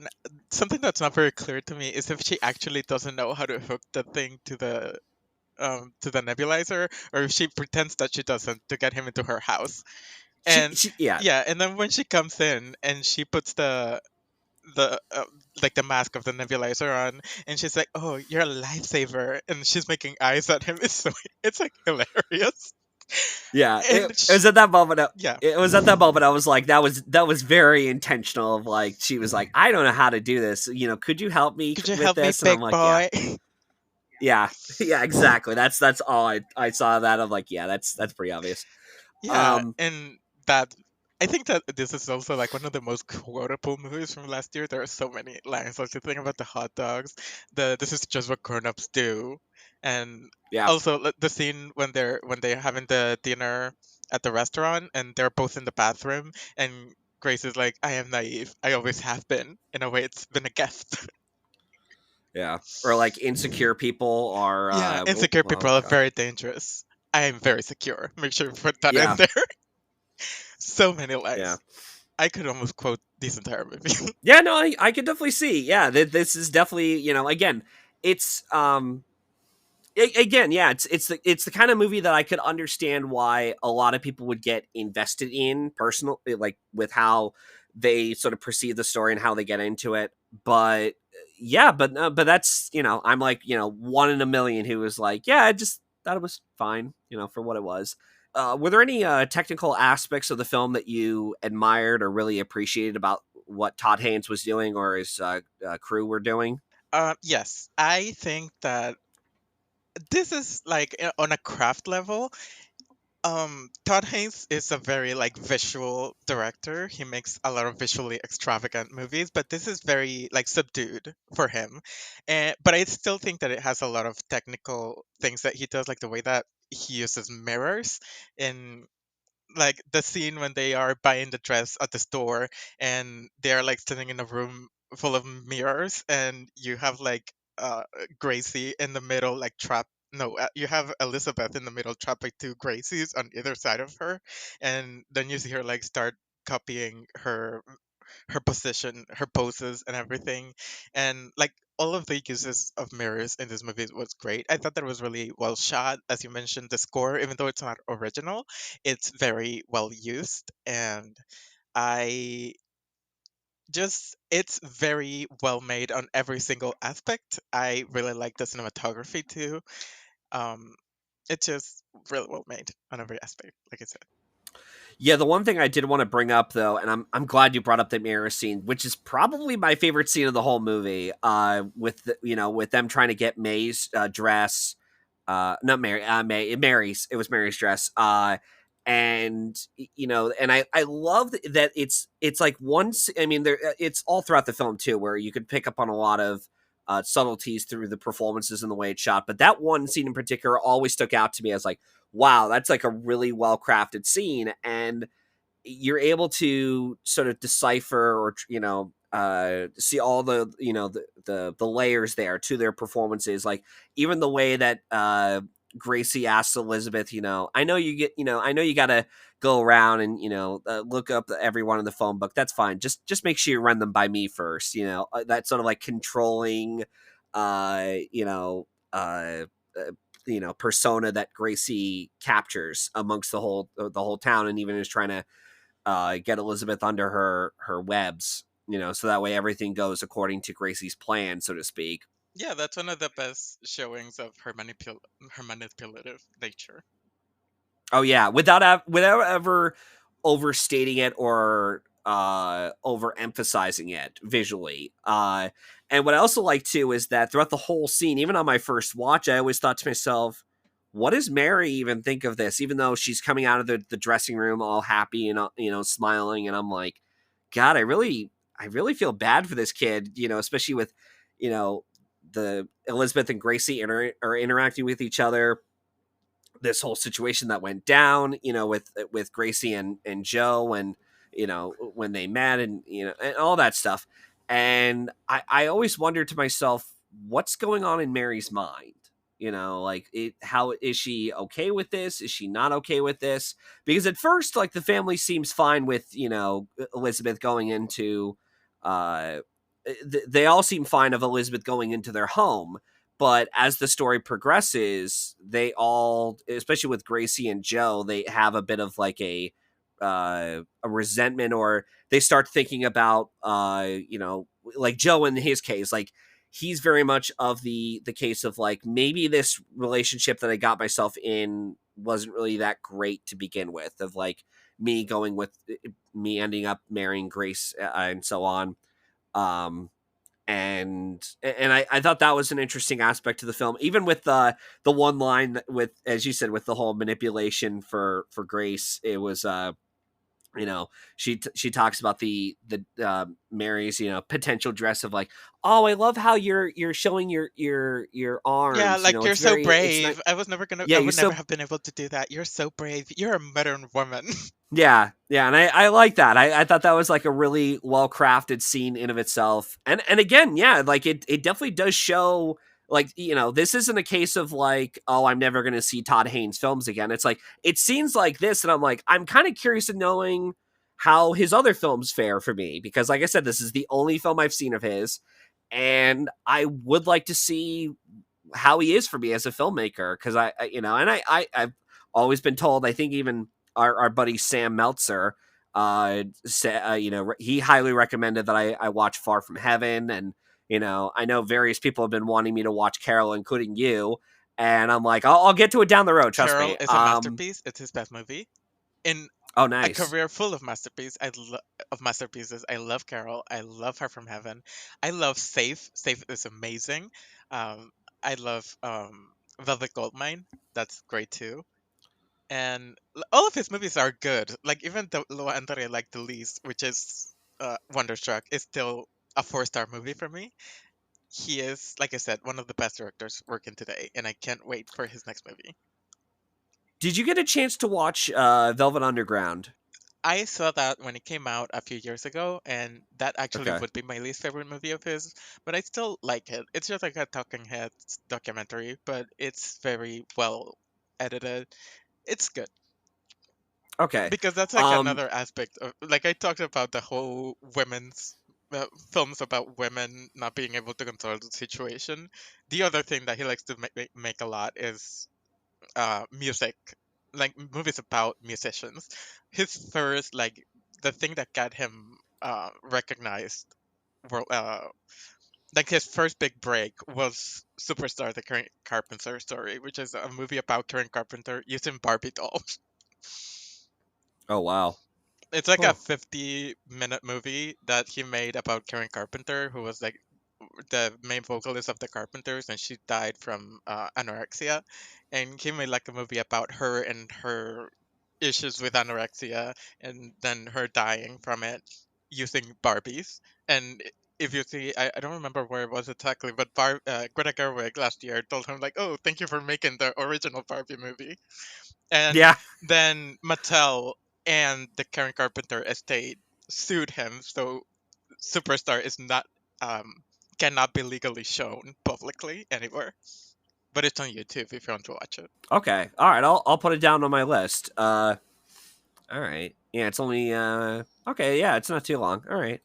something that's not very clear to me is if she actually doesn't know how to hook the thing to the nebulizer, or if she pretends that she doesn't to get him into her house. And She yeah. yeah, and then when she comes in and she puts the like the mask of the nebulizer on, and she's like, oh, you're a lifesaver, and she's making eyes at him. It's so it's like hilarious. Yeah, And it was at that moment. yeah, It was at that moment I was like, that was very intentional. Of like, she was like, I don't know how to do this. Could you help me could you with help me, this? And I'm big like, yeah, boy? yeah, yeah, exactly. That's all I saw that. I'm like, yeah, that's pretty obvious. Yeah, Um, and that I think that this is also like one of the most quotable movies from last year. There are so many lines. Like the thing about the hot dogs, the this is just what grown-ups do, and yeah, also the scene when they're having the dinner at the restaurant and they're both in the bathroom, and Grace is like, "I am naive. I always have been. In a way, it's been a gift." yeah, or like insecure people are. Yeah, Oh, insecure oh people are god, very dangerous. I am very secure. Make sure you put that in yeah, there. So many yeah. lines. I could almost quote this entire movie. Yeah, no, I could definitely see. Yeah, this is definitely, again, it's again, yeah, it's the kind of movie that I could understand why a lot of people would get invested in personal, like with how they sort of perceive the story and how they get into it. But yeah, but that's I'm like one in a million who was like, yeah, I just thought it was fine, for what it was. Were there any technical aspects of the film that you admired or really appreciated about what Todd Haynes was doing or his crew were doing? Yes, I think that this is like on a craft level. Todd Haynes is a very like visual director. He makes a lot of visually extravagant movies, but this is very like subdued for him. And but I still think that it has a lot of technical things that he does, like the way that he uses mirrors in like the scene when they are buying the dress at the store and they're like sitting in a room full of mirrors, and you have like Gracie in the middle like trapped, no, you have Elizabeth in the middle trapped by two Gracies on either side of her, and then you see her like start copying her position, her poses, and everything. And like all of the uses of mirrors in this movie was great. I thought that was really well shot. As you mentioned, the score, even though it's not original, it's very well used. And I just it's very well made on every single aspect. I really like the cinematography too. Um, it's just really well made on every aspect, like I said. Yeah, the one thing I did want to bring up though, and I'm glad you brought up the mirror scene, which is probably my favorite scene of the whole movie. With with them trying to get May's dress, not Mary, Mary's. It was Mary's dress. And and I love that it's like once. I mean, it's all throughout the film too, where you could pick up on a lot of subtleties through the performances and the way it's shot. But that one scene in particular always stuck out to me as like, wow, that's like a really well crafted scene. And you're able to sort of decipher or see all the the layers there to their performances, like even the way that Gracie asks Elizabeth, I know you get, I know you gotta go around and look up everyone in the phone book. That's fine, just make sure you run them by me first. That sort of like controlling uh you know uh persona that Gracie captures amongst the whole town, and even is trying to get Elizabeth under her webs, so that way everything goes according to Gracie's plan, so to speak. Yeah, that's one of the best showings of her manipulative nature. Oh yeah, without ever overstating it or overemphasizing it visually. And what I also like too is that throughout the whole scene, even on my first watch, I always thought to myself, what does Mary even think of this? Even though she's coming out of the dressing room all happy and smiling, and I'm like, God, I really feel bad for this kid, especially with you know the Elizabeth and Gracie are interacting with each other, this whole situation that went down, with Gracie and Joe, and when they met, and and all that stuff. And I always wondered to myself, what's going on in Mary's mind? Like how is she okay with this? Is she not okay with this? Because at first, like the family seems fine with Elizabeth going into, uh, they all seem fine of Elizabeth going into their home, but as the story progresses, they all, especially with Gracie and Joe, they have a bit of like a resentment, or they start thinking about like Joe in his case, like he's very much of the case of like, maybe this relationship that I got myself in wasn't really that great to begin with, of like me going with me ending up marrying Grace, and so on. Um and I thought that was an interesting aspect to the film, even with the one line with, as you said, with the whole manipulation for Grace. It was she talks about the Mary's potential dress, of like, oh, I love how you're showing your Yeah, arms, like you're it's so very, it's not. brave. Yeah, I you're would never so. have been able to do that. You're so brave. You're a modern woman. Yeah, yeah, and I like that. I thought that was like a really well crafted scene in of itself. And again, yeah, like it definitely does show, like, this isn't a case of like, oh, I'm never gonna see Todd Haynes films again. It's like it scenes like this, and I'm like, I'm kind of curious in knowing how his other films fare for me, because like I said, this is the only film I've seen of his, and I would like to see how he is for me as a filmmaker, because and I've always been told, I think even our buddy Sam Meltzer he highly recommended that I watch Far From Heaven, and I know various people have been wanting me to watch Carol, including you, and I'm like, I'll get to it down the road, trust Carol me. is a masterpiece. It's his best movie. In Oh, a nice. career full of of masterpieces, I love Carol. I love Her from Heaven. I love Safe. Safe is amazing. Um, I love Velvet Goldmine. That's great too. And all of his movies are good. Like even the one that I like the least, which is Wonderstruck, is still a 4-star movie for me. He is, like I said, one of the best directors working today, and I can't wait for his next movie. Did you get a chance to watch Velvet Underground? I saw that when it came out a few years ago, and that actually Okay. would be my least favorite movie of his, but I still like it. It's just like a talking heads documentary, but it's very well edited. It's good. Okay. Because that's like Um, another aspect of, like I talked about the whole women's films about women not being able to control the situation. The other thing that he likes to make a lot is music, like movies about musicians. His first, like, the thing that got him recognized world. Like his first big break was Superstar: The Karen Carpenter Story, which is a movie about Karen Carpenter using Barbie dolls. Oh wow. It's like a Huh. 50-minute movie that he made about Karen Carpenter, who was like the main vocalist of the Carpenters, and she died from anorexia. And he made like a movie about her and her issues with anorexia, and then her dying from it using Barbies. And if you see, I don't remember where it was exactly, but Greta Gerwig last year told him like, "Oh, thank you for making the original Barbie movie." And Yeah. then Mattel and the Karen Carpenter estate sued him, so Superstar is not um cannot be legally shown publicly anywhere. But it's on YouTube if you want to watch it. Okay. All right. I'll put it down on my list. All right. Yeah, it's only okay, yeah, it's not too long. All right.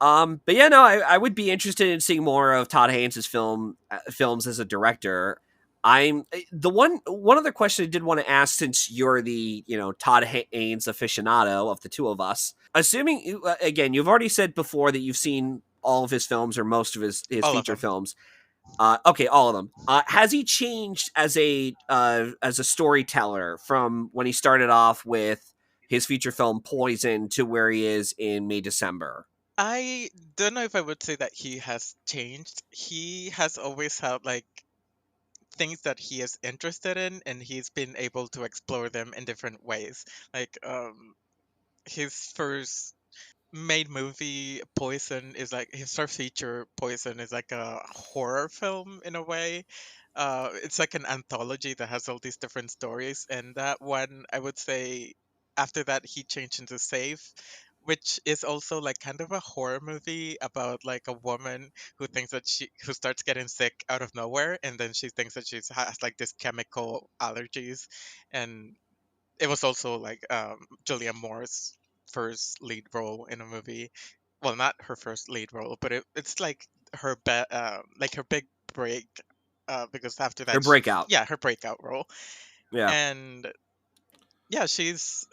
But yeah, no, I would be interested in seeing more of Todd Haynes' films as a director. I'm the one other question I did want to ask, since you're the Todd Haynes aficionado of the two of us. Assuming again, you've already said before that you've seen all of his films or most of his All of feature them. films. Okay, all of them. Has he changed as a storyteller from when he started off with his feature film Poison to where he is in May December? I don't know if I would say that he has changed. He has always had like things that he is interested in, and he's been able to explore them in different ways. Like his first made movie Poison is like his first feature Poison is like a horror film in a way. It's like an anthology that has all these different stories, and that one I would say after that he changed into Safe, which is also like kind of a horror movie about like a woman who starts getting sick out of nowhere, and then she thinks that she has like this chemical allergies, and it was also like Julianne Moore's first lead role in a movie. Well, not her first lead role, but it's like like her big break. Because after Or that, Breakout? yeah, her breakout role, Yeah. and yeah, she's.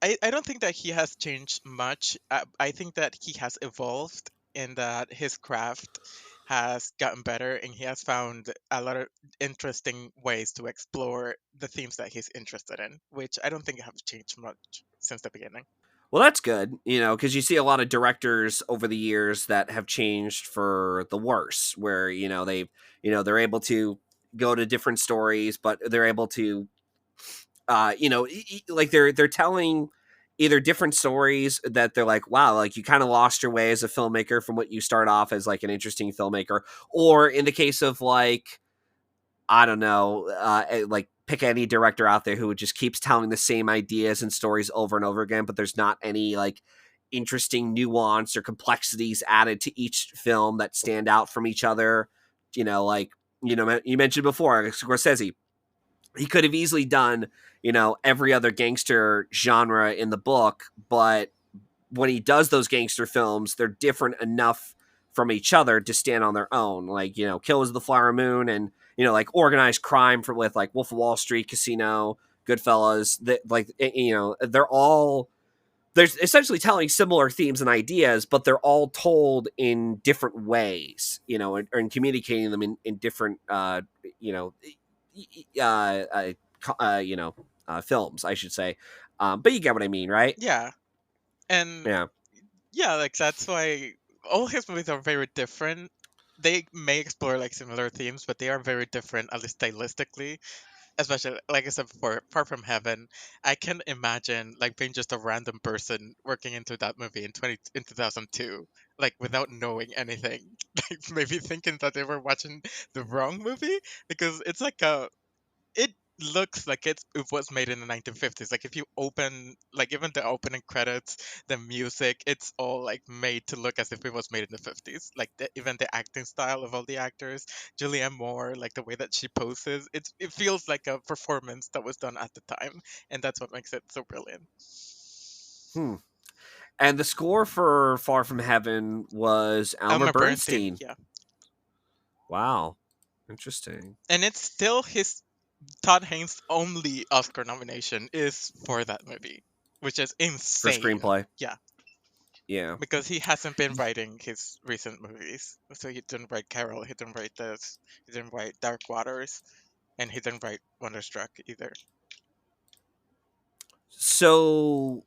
I don't think that he has changed much. I think that he has evolved in that his craft has gotten better, and he has found a lot of interesting ways to explore the themes that he's interested in, which I don't think have changed much since the beginning. Well, that's good, because you see a lot of directors over the years that have changed for the worse, where they're able to go to different stories, but they're able to like they're telling either different stories that they're like, wow, like you kind of lost your way as a filmmaker from what you start off as like an interesting filmmaker, or in the case of like, I don't know, like pick any director out there who just keeps telling the same ideas and stories over and over again, but there's not any like interesting nuance or complexities added to each film that stand out from each other. Like you mentioned before, Scorsese, he could have easily done every other gangster genre in the book, but when he does those gangster films, they're different enough from each other to stand on their own. Like Killers of the Flower Moon, and like organized crime with like Wolf of Wall Street, Casino, Goodfellas. That like they're all there's essentially telling similar themes and ideas, but they're all told in different ways, and communicating them in different, you know, uh, uh, films, I should say. But you get what I mean, right? Yeah, and Yeah. yeah, like that's why all his movies are very different. They may explore like similar themes, but they are very different, at least stylistically. Especially like I said before, Far From Heaven, I can imagine like being just a random person working into that movie in 2002, like without knowing anything, like maybe thinking that they were watching the wrong movie because it's like a it looks like it was made in the 1950s. Like if you open like even the opening credits, the music, it's all like made to look as if it was made in the 50s. Like even the acting style of all the actors, Julianne Moore, like the way that she poses, it feels like a performance that was done at the time, and that's what makes it so brilliant. Hmm. And the score for Far From Heaven was Elmer Elmer Bernstein, Bernstein. yeah, Wow. Interesting. and it's still his Todd Haynes' only Oscar nomination is for that movie, which is For insane. screenplay. Yeah. Yeah. because he hasn't been writing his recent movies. So he didn't write Carol, he didn't write this, he didn't write Dark Waters, and he didn't write Wonderstruck either. So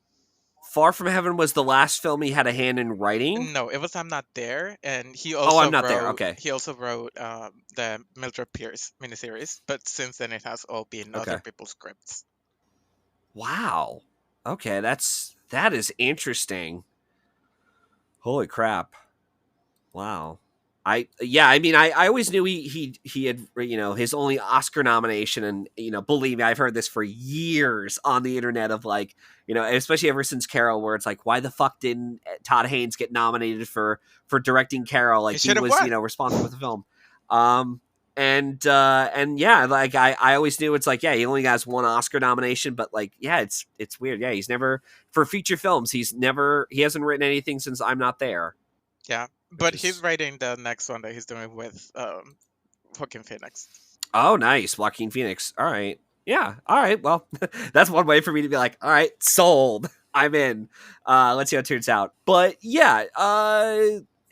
Far From Heaven was the last film he had a hand in writing. No, it was I'm Not There, and Oh, I'm not there. Okay. he also wrote the Mildred Pierce miniseries. But since then, it has all been other Okay. people's scripts. Wow. Okay, that is interesting. Holy crap. Wow. I mean I always knew he had his only Oscar nomination, and believe me, I've heard this for years on the internet of like, especially ever since Carol, where it's like, why the fuck didn't Todd Haynes get nominated for directing Carol? He Like, he should have was, won. responsible for the film. Um and yeah, like I always knew it's like, yeah, he only has one Oscar nomination, but like, yeah, it's weird. Yeah, he's never, for feature films, he hasn't written anything since I'm Not There, Yeah, which but he's is. writing the next one that he's doing with Joaquin Phoenix. Oh, nice. Joaquin Phoenix. All right. Yeah. All right. Well, that's one way for me to be like, all right, sold. I'm in. Let's see how it turns out. But yeah,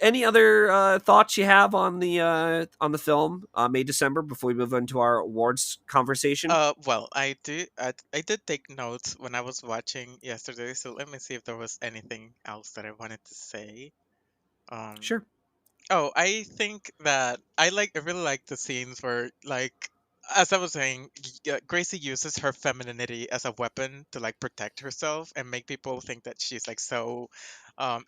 any other thoughts you have on the film, May December, before we move into our awards conversation? Well, I did take notes when I was watching yesterday, so let me see if there was anything else that I wanted to say. Um, Sure. Oh, I think that I really like the scenes where, like, as I was saying, Gracie uses her femininity as a weapon to like protect herself and make people think that she's like so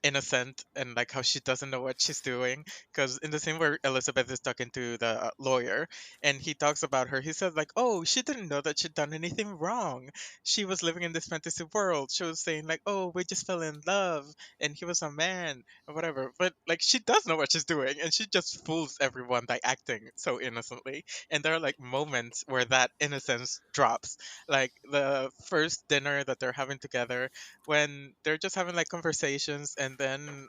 innocent, and like how she doesn't know what she's doing. Because in the scene where Elizabeth is talking to the lawyer and he talks about her, he says like, "Oh, she didn't know that she'd done anything wrong. She was living in this fantasy world. She was saying like, oh, we just fell in love, and he was a man." Or whatever. But like she does know what she's doing, and she just fools everyone by acting so innocently. And there are like moments where that innocence drops, like the first dinner that they're having together, when they're just having like conversations, and then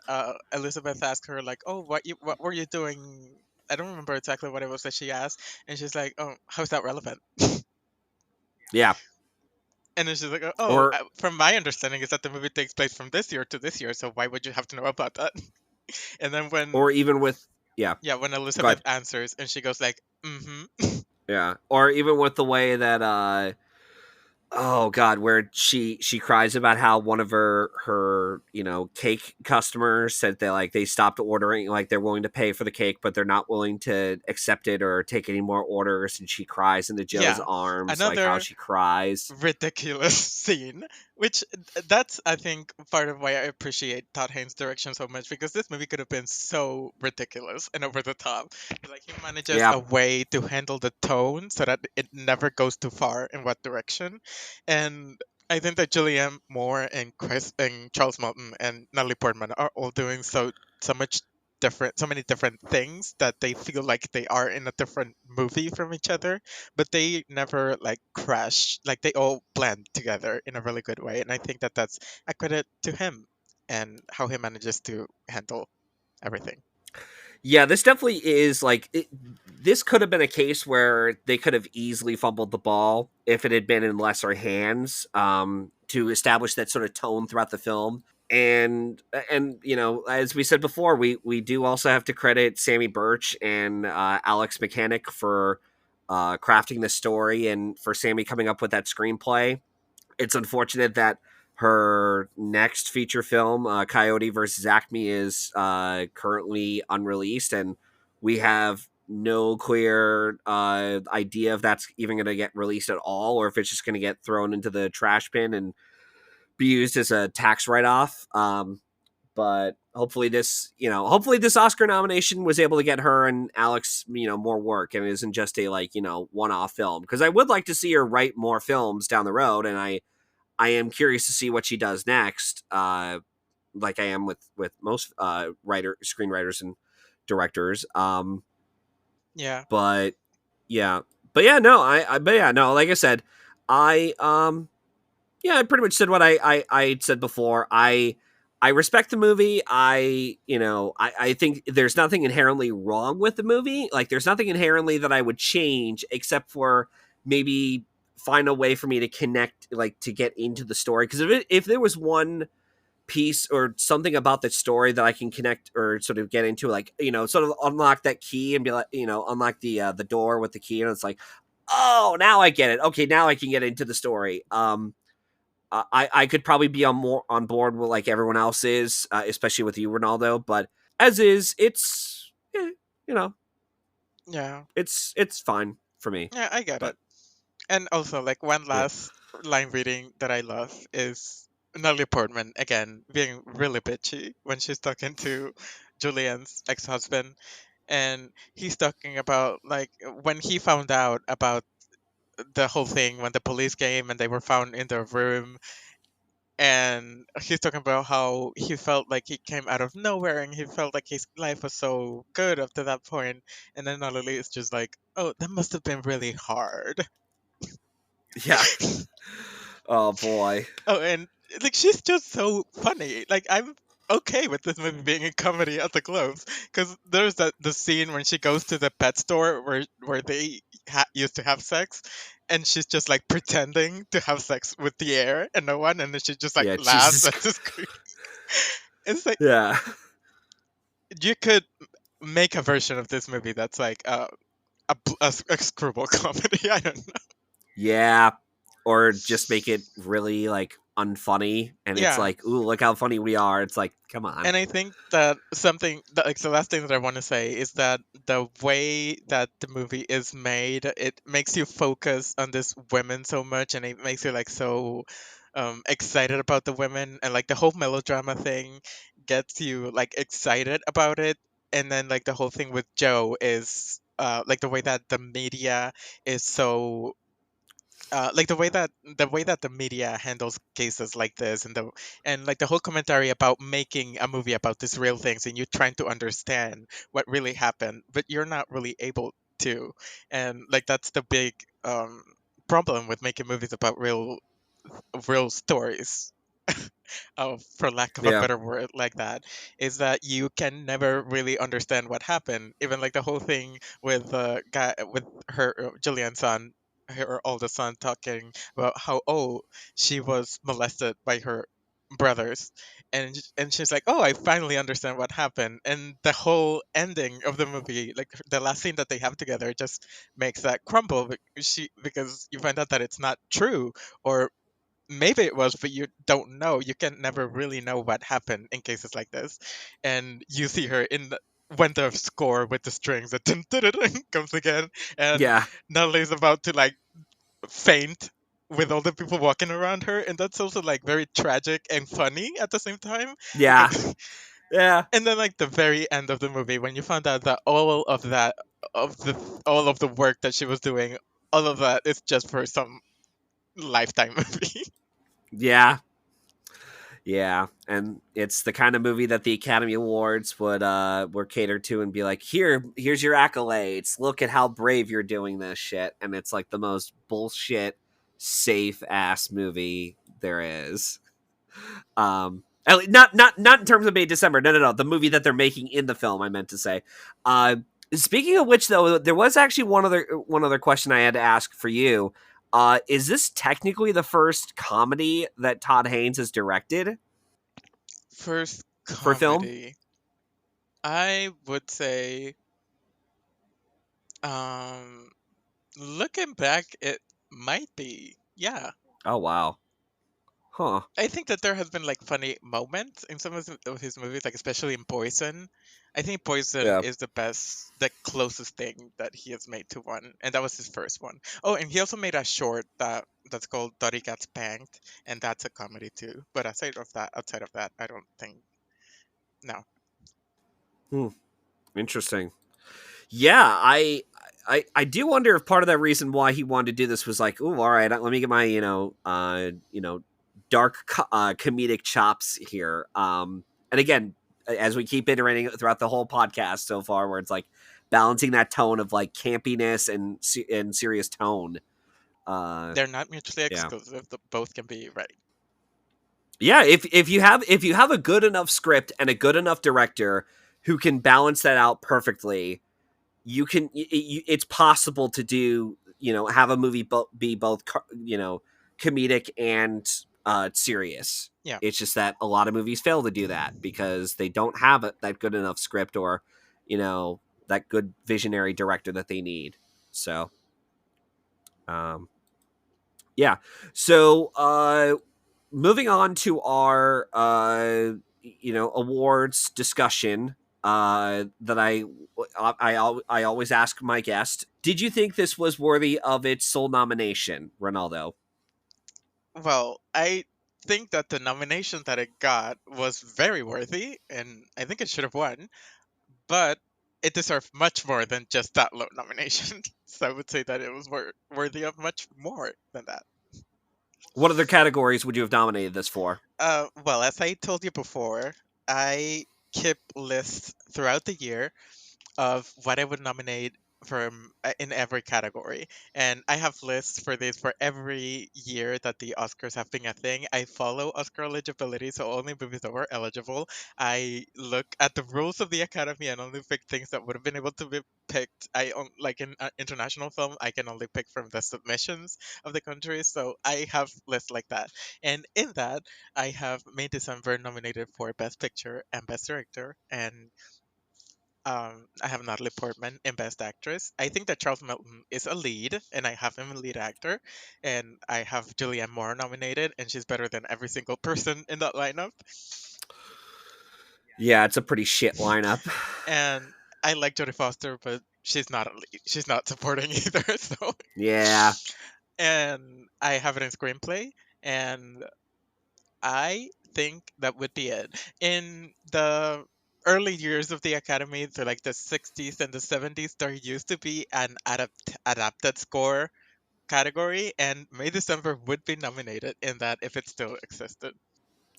Elizabeth asks her like, "Oh, what were you doing?" I don't remember exactly what it was that she asked, and she's like, "Oh, how's that relevant?" Yeah. And then she's like, "Oh, Or from my understanding is that the movie takes place from this year to this year, so why would you have to know about that?" And then when even with, yeah. yeah, when Go Elizabeth ahead. answers and she goes like, "Mm-hmm." Yeah. Or even with the way that oh god, where she cries about how one of her cake customers said they stopped ordering, like they're willing to pay for the cake but they're not willing to accept it or take any more orders, and she cries into Joe's Yeah, arms, like how another she cries. ridiculous scene, which that's I think part of why I appreciate Todd Haynes' direction so much, because this movie could have been so ridiculous and over the top. Like he manages Yeah. a way to handle the tone so that it never goes too far in what direction. And I think that Julianne Moore and Chris and Charles Melton and Natalie Portman are all doing so much different, so many different things that they feel like they are in a different movie from each other, but they never like crash. Like they all blend together in a really good way, and I think that that's a credit to him and how he manages to handle everything. Yeah, this definitely is like this could have been a case where they could have easily fumbled the ball if it had been in lesser hands, to establish that sort of tone throughout the film. And as we said before, we do also have to credit Sammy Birch and Alex Mechanic for crafting the story, and for Sammy coming up with that screenplay. It's unfortunate that her next feature film, Coyote versus Acme, is currently unreleased, and we have no clear idea if that's even going to get released at all, or if it's just going to get thrown into the trash bin and be used as a tax write-off. But hopefully this Oscar nomination was able to get her and Alex, more work, and it isn't just a like, one-off film. Because I would like to see her write more films down the road, and I am curious to see what she does next. Like I am with most screenwriters and directors. Yeah, But yeah, but yeah, no, but yeah, no. Like I said, I yeah, I pretty much said what I said before. I respect the movie. I think there's nothing inherently wrong with the movie. Like there's nothing inherently that I would change, except for maybe find a way for me to connect, like to get into the story. Because if there was one piece or something about the story that I can connect or sort of get into, like, sort of unlock that key and be like, unlock the door with the key, and it's like, oh, now I get it. Okay, now I can get into the story. I could probably be on board with like everyone else is, especially with you, Ronaldo. But as is, it's you know, Yeah. it's fine for me. Yeah, I get But it. And also, like, one yeah, last line reading that I love is Natalie Portman again being really bitchy when she's talking to Julian's ex-husband, and he's talking about like when he found out about the whole thing when the police came and they were found in their room, and he's talking about how he felt like he came out of nowhere and he felt like his life was so good up to that point, and then Natalie is just like, oh, that must have been really hard. yeah. Oh boy. Oh, and like she's just so funny. Like I'm okay with this movie being a comedy at the Globes because there's the scene when she goes to the pet store where they used to have sex, and she's just like pretending to have sex with the air and no one, and then she just like Yeah, laughs Jesus. at the screen. It's like Yeah, you could make a version of this movie that's like a screwball comedy. I don't know. yeah. Or just make it really like unfunny, and it's Yeah. like, ooh, look how funny we are. It's like, come on. And I think that something that, like, the last thing that I want to say is that the way that the movie is made, it makes you focus on this women so much, and it makes you like so excited about the women, and like the whole melodrama thing gets you like excited about it, and then like the whole thing with Joe is like the way that the media is so like the way that the media handles cases like this, and like the whole commentary about making a movie about these real things and you trying to understand what really happened but you're not really able to, and like that's the big problem with making movies about real stories. For lack of a Yeah, better word like that, is that you can never really understand what happened. Even like the whole thing with guy with her Jillian's son, her oldest son, talking about how, oh, she was molested by her brothers, and she's like, oh, I finally understand what happened, and the whole ending of the movie, like the last scene that they have together, just makes that crumble because you find out that it's not true, or maybe it was, but you don't know. You can never really know what happened in cases like this. And you see her when the score with the strings that dun, dun, dun, dun comes again, and yeah, Natalie's about to like faint with all the people walking around her, and that's also like very tragic and funny at the same time yeah, because. yeah, And then like the very end of the movie when you found out that all of the work that she was doing, all of that is just for some Lifetime movie. yeah. Yeah, and it's the kind of movie that the Academy Awards would cater to and be like, here's your accolades. Look at how brave you're doing this shit. And it's like the most bullshit, safe ass movie there is. Not in terms of May December. No, no, no. The movie that they're making in the film. I meant to say. Uh, Speaking of which, though, there was actually one other question I had to ask for you. Is this technically the first comedy that Todd Haynes has directed First for film? comedy, I would say, um, looking back, it might be. Yeah. Oh wow, huh? I think that there has been like funny moments in some of his movies, like especially in Poison. I think Poison Yeah. is the closest thing that he has made to one, and that was his first one. Oh, and he also made a short that's called Dottie Got Spanked, and that's a comedy too. But outside of that, I don't think no. Hmm. Interesting. Yeah, I do wonder if part of that reason why he wanted to do this was like, oh, all right, let me get my dark comedic chops here. And again, as we keep iterating throughout the whole podcast so far, where it's like balancing that tone of like campiness and serious tone. Uh, They're not mutually yeah, exclusive. Both can be right. yeah. If you have a good enough script and a good enough director who can balance that out perfectly, it's possible to do, have a movie be both comedic and serious. Yeah. It's just that a lot of movies fail to do that because they don't have that good enough script or, you know, that good visionary director that they need. So, um, yeah. So, moving on to our, awards discussion. That I always ask my guest. Did you think this was worthy of its sole nomination, Ronaldo? Well, I think that the nomination that it got was very worthy, and I think it should have won, but it deserved much more than just that low nomination. So I would say that it was worthy of much more than that. What other categories would you have nominated this for? Well, as I told you before, I keep lists throughout the year of what I would nominate from in every category. And I have lists for this for every year that the Oscars have been a thing. I follow Oscar eligibility, so only movies that were eligible. I look at the rules of the Academy and only pick things that would have been able to be picked. Like in international film, I can only pick from the submissions of the countries. So I have lists like that. And in that, I have May December nominated for Best Picture and Best Director, and I have Natalie Portman in Best Actress. I think that Charles Melton is a lead, and I have him in lead actor. And I have Julianne Moore nominated, and she's better than every single person in that lineup. Yeah, it's a pretty shit lineup. And I like Jodie Foster, but she's not a lead. She's not supporting either. So, Yeah. and I have it in screenplay, and I think that would be it. In the early years of the Academy, so like the 60s and the 70s, there used to be an adapted score category, and May December would be nominated in that if it still existed.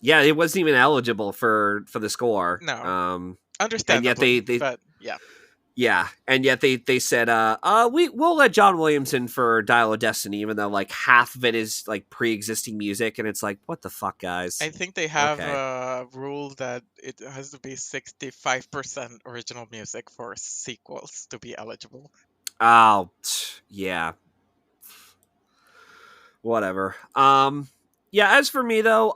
Yeah, it wasn't even eligible for the score. No, And yet understandably, they but yeah. yeah, and yet they said we'll let John Williams in for Dial of Destiny, even though like half of it is like pre-existing music, and it's like, what the fuck, I guys? think they have Okay. a rule that it has to be 65% original music for sequels to be eligible. Oh yeah, whatever. Yeah, as for me though,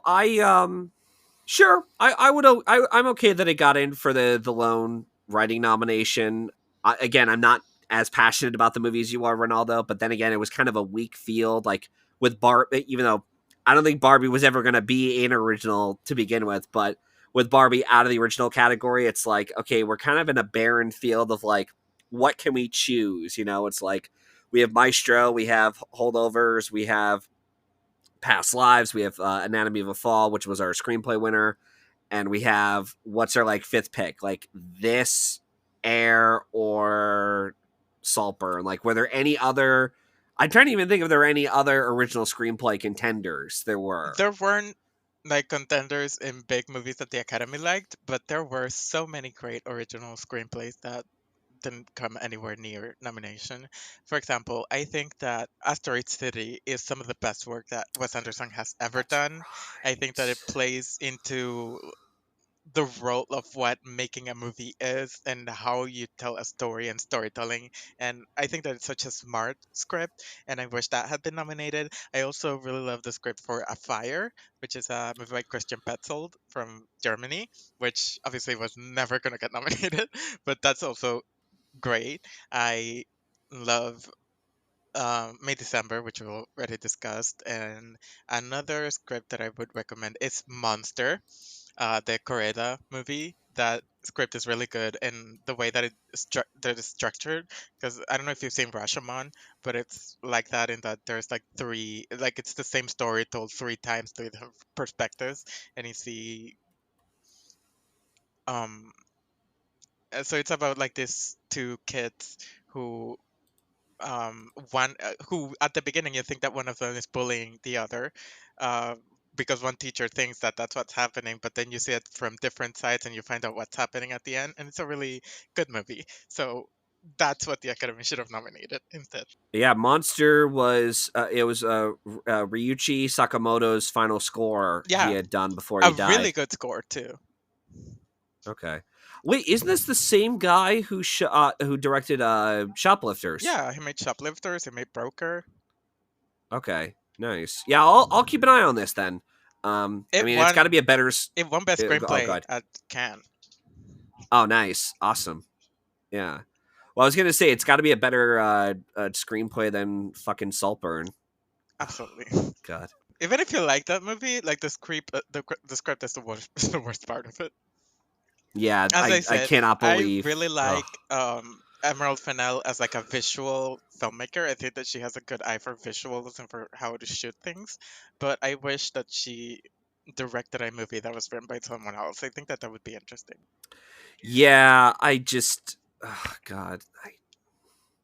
sure, I'm okay that it got in for the lone writing nomination. Again, I'm not as passionate about the movie as you are, Ronaldo. But then again, it was kind of a weak field, like with Barbie. Even though I don't think Barbie was ever going to be an original to begin with, but with Barbie out of the original category, it's like, okay, we're kind of in a barren field of like, what can we choose? You know, it's like we have Maestro, we have Holdovers, we have Past Lives, we have Anatomy of a Fall, which was our screenplay winner, and we have what's our like fifth pick, like this, Air, or Saltburn. Like, were there any other? I'm trying to even think if there were any other original screenplay contenders. There were. There weren't like contenders in big movies that the Academy liked, but there were so many great original screenplays that didn't come anywhere near nomination. For example, I think that Asteroid City is some of the best work that Wes Anderson has ever That's done. I think that it right. plays into the role of what making a movie is and how you tell a story and storytelling. And I think that it's such a smart script, and I wish that had been nominated. I also really love the script for A Fire, which is a movie by Christian Petzold from Germany, which obviously was never going to get nominated, but that's also great. I love May December, which we already discussed, and another script that I would recommend is Monster, the Coreda movie. That script is really good, and the way that that is structured. Because I don't know if you've seen Rashomon, but it's like that in that there's like three, like it's the same story told three times, three different perspectives, and you see, um, so it's about like these two kids who one who at the beginning you think that one of them is bullying the other, uh, because one teacher thinks that that's what's happening, but then you see it from different sides and you find out what's happening at the end, and it's a really good movie. So that's what the Academy should have nominated instead. Yeah, Monster was it was Ryuichi Sakamoto's final score he Yeah, had done before a he really died. good score too. Okay. Wait, isn't this the same guy who directed Shoplifters? Yeah, he made Shoplifters, he made Broker. Okay, nice. Yeah, I'll keep an eye on this then. I It mean, it's got to won be a better. it won best Oh screenplay god. at Cannes. Oh nice, awesome. Yeah. Well, I was gonna say it's got to be a better screenplay than fucking Saltburn. Absolutely. God. Even if you like that movie, like the script is the worst is the worst part of it. Yeah, As I I said, cannot I believe. really Oh. like Emerald Fennell as like a visual filmmaker. I think that she has a good eye for visuals and for how to shoot things. But I wish that she directed a movie that was written by someone else. I think that that would be interesting. Yeah, I just. Oh, God.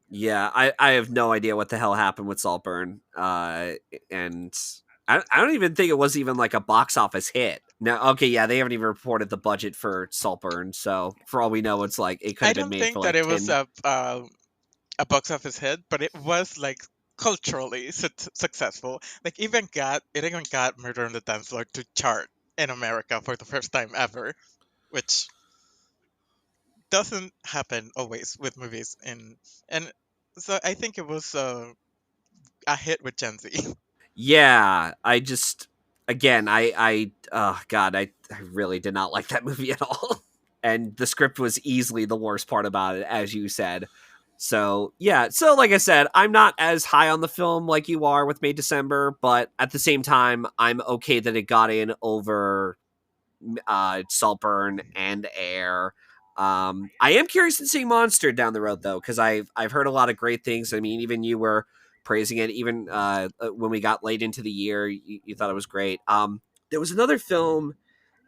Yeah, I have no idea what the hell happened with Saltburn. And I don't even think it was even like a box office hit. No, okay, yeah, they haven't even reported the budget for Saltburn, so for all we know, it's like it could I have been don't made for think that like it was 10. a box office hit, but it was like culturally successful. Like even got Murder on the Dance Floor to chart in America for the first time ever, which doesn't happen always with movies. And so I think it was a hit with Gen Z. Yeah, I just again, oh god, I really did not like that movie at all. And the script was easily the worst part about it, as you said. So yeah, so like I said, I'm not as high on the film like you are with May December, but at the same time, I'm okay that it got in over Saltburn and Air. I am curious to see Monster down the road though, because I've heard a lot of great things. I mean, even you were praising it, even when we got late into the year, you thought it was great. There was another film.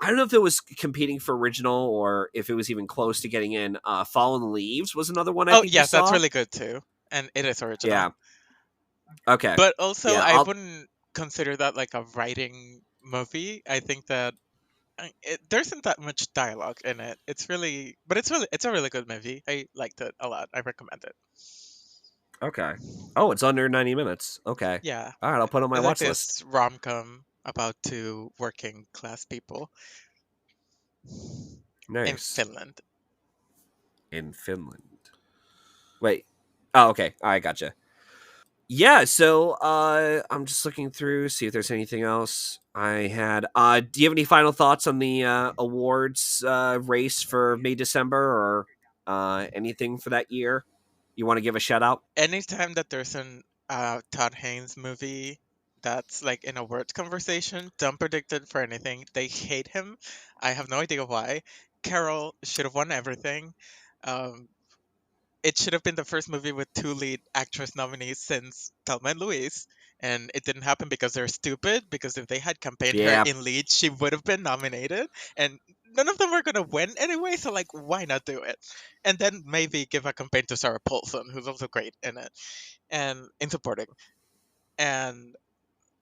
I don't know if it was competing for original or if it was even close to getting in. Fallen Leaves was another one I Oh think you yes, that's saw. really good too, and it is original. Yeah. Okay. But also, Yeah. I I'll. wouldn't consider that like a writing movie. I think that there isn't that much dialogue in it. It's a really good movie. I liked it a lot. I recommend it. Okay. Oh, it's under 90 minutes. Okay. Yeah, All right. I'll put it on my it's like watch list. this rom com about two working class people in Nice. Finland. In Finland. Wait. Oh, okay. I gotcha. Yeah, so I'm just looking through, see if there's anything else I had. Do you have any final thoughts on the awards race for May December or anything for that year? You want to give a shout out? Anytime that there's an Todd Haynes movie that's like in a word conversation, don't predict it for anything. They hate him. I have no idea why. Carol should have won everything. Um, it should have been the first movie with two lead actress nominees since Thelma and Louise, and it didn't happen because they're stupid. Because if they had campaigned her Yeah. in lead, she would have been nominated, and none of them were gonna win anyway. So like, why not do it? And then maybe give a campaign to Sarah Paulson, who's also great in it and in supporting. And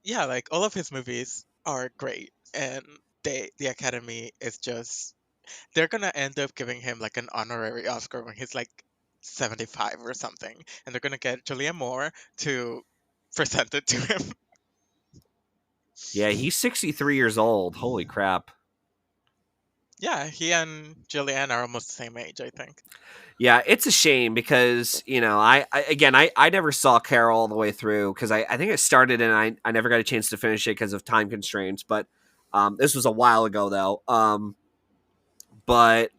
yeah, like all of his movies are great, and the Academy is just they're gonna end up giving him like an honorary Oscar when he's like 75 or something, and they're gonna get Julianne Moore to present it to him. Yeah, he's 63 years old. Holy crap. Yeah, he and Julianne are almost the same age, I think. Yeah, it's a shame because, I never saw Carol all the way through because I think I started and I never got a chance to finish it because of time constraints. But this was a while ago, though. But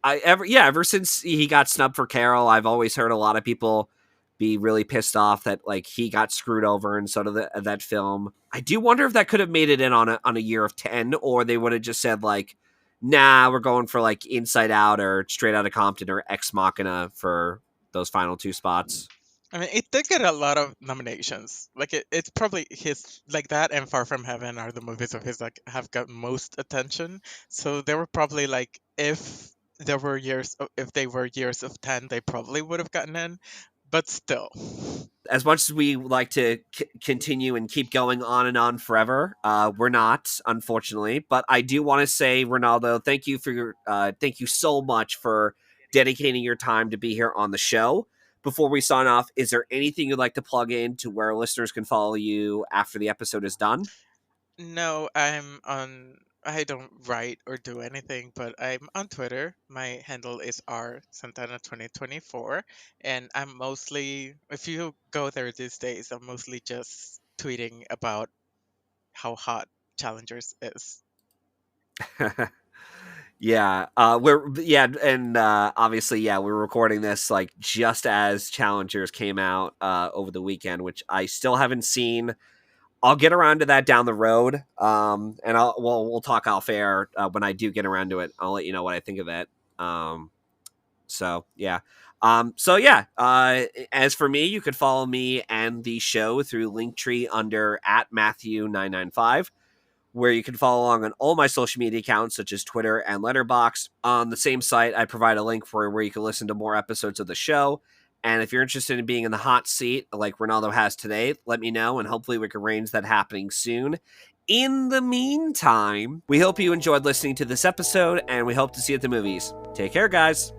ever since he got snubbed for Carol, I've always heard a lot of people be really pissed off that like he got screwed over in sort of that film. I do wonder if that could have made it in on a year of 10, or they would have just said like, nah, we're going for like Inside Out or Straight Outta Compton or Ex Machina for those final two spots. I mean, it did get a lot of nominations. Like it's probably his like that and Far From Heaven are the movies of his like have got most attention. So they were probably like if they were years of 10, they probably would have gotten in. But still, As much as we like to continue and keep going on and on forever, we're not, unfortunately. But I do want to say, Ronaldo, thank you so much for dedicating your time to be here on the show. Before we sign off, is there anything you'd like to plug in to where listeners can follow you after the episode is done? no, I don't write or do anything, but I'm on Twitter. My handle is R Santana 2024, and I'm mostly if you go there these days, I'm mostly just tweeting about how hot Challengers is. Yeah, and obviously, yeah, we're recording this like just as Challengers came out over the weekend, which I still haven't seen. I'll get around to that down the road, and we'll talk off air when I do get around to it. I'll let you know what I think of it. Um, so yeah, as for me, you could follow me and the show through Linktree under @Matthew995, where you can follow along on all my social media accounts, such as Twitter and Letterboxd. On the same site, I provide a link for where you can listen to more episodes of the show. And if you're interested in being in the hot seat like Ronaldo has today, let me know, and hopefully we can arrange that happening soon. In the meantime, we hope you enjoyed listening to this episode, and we hope to see you at the movies. Take care, guys.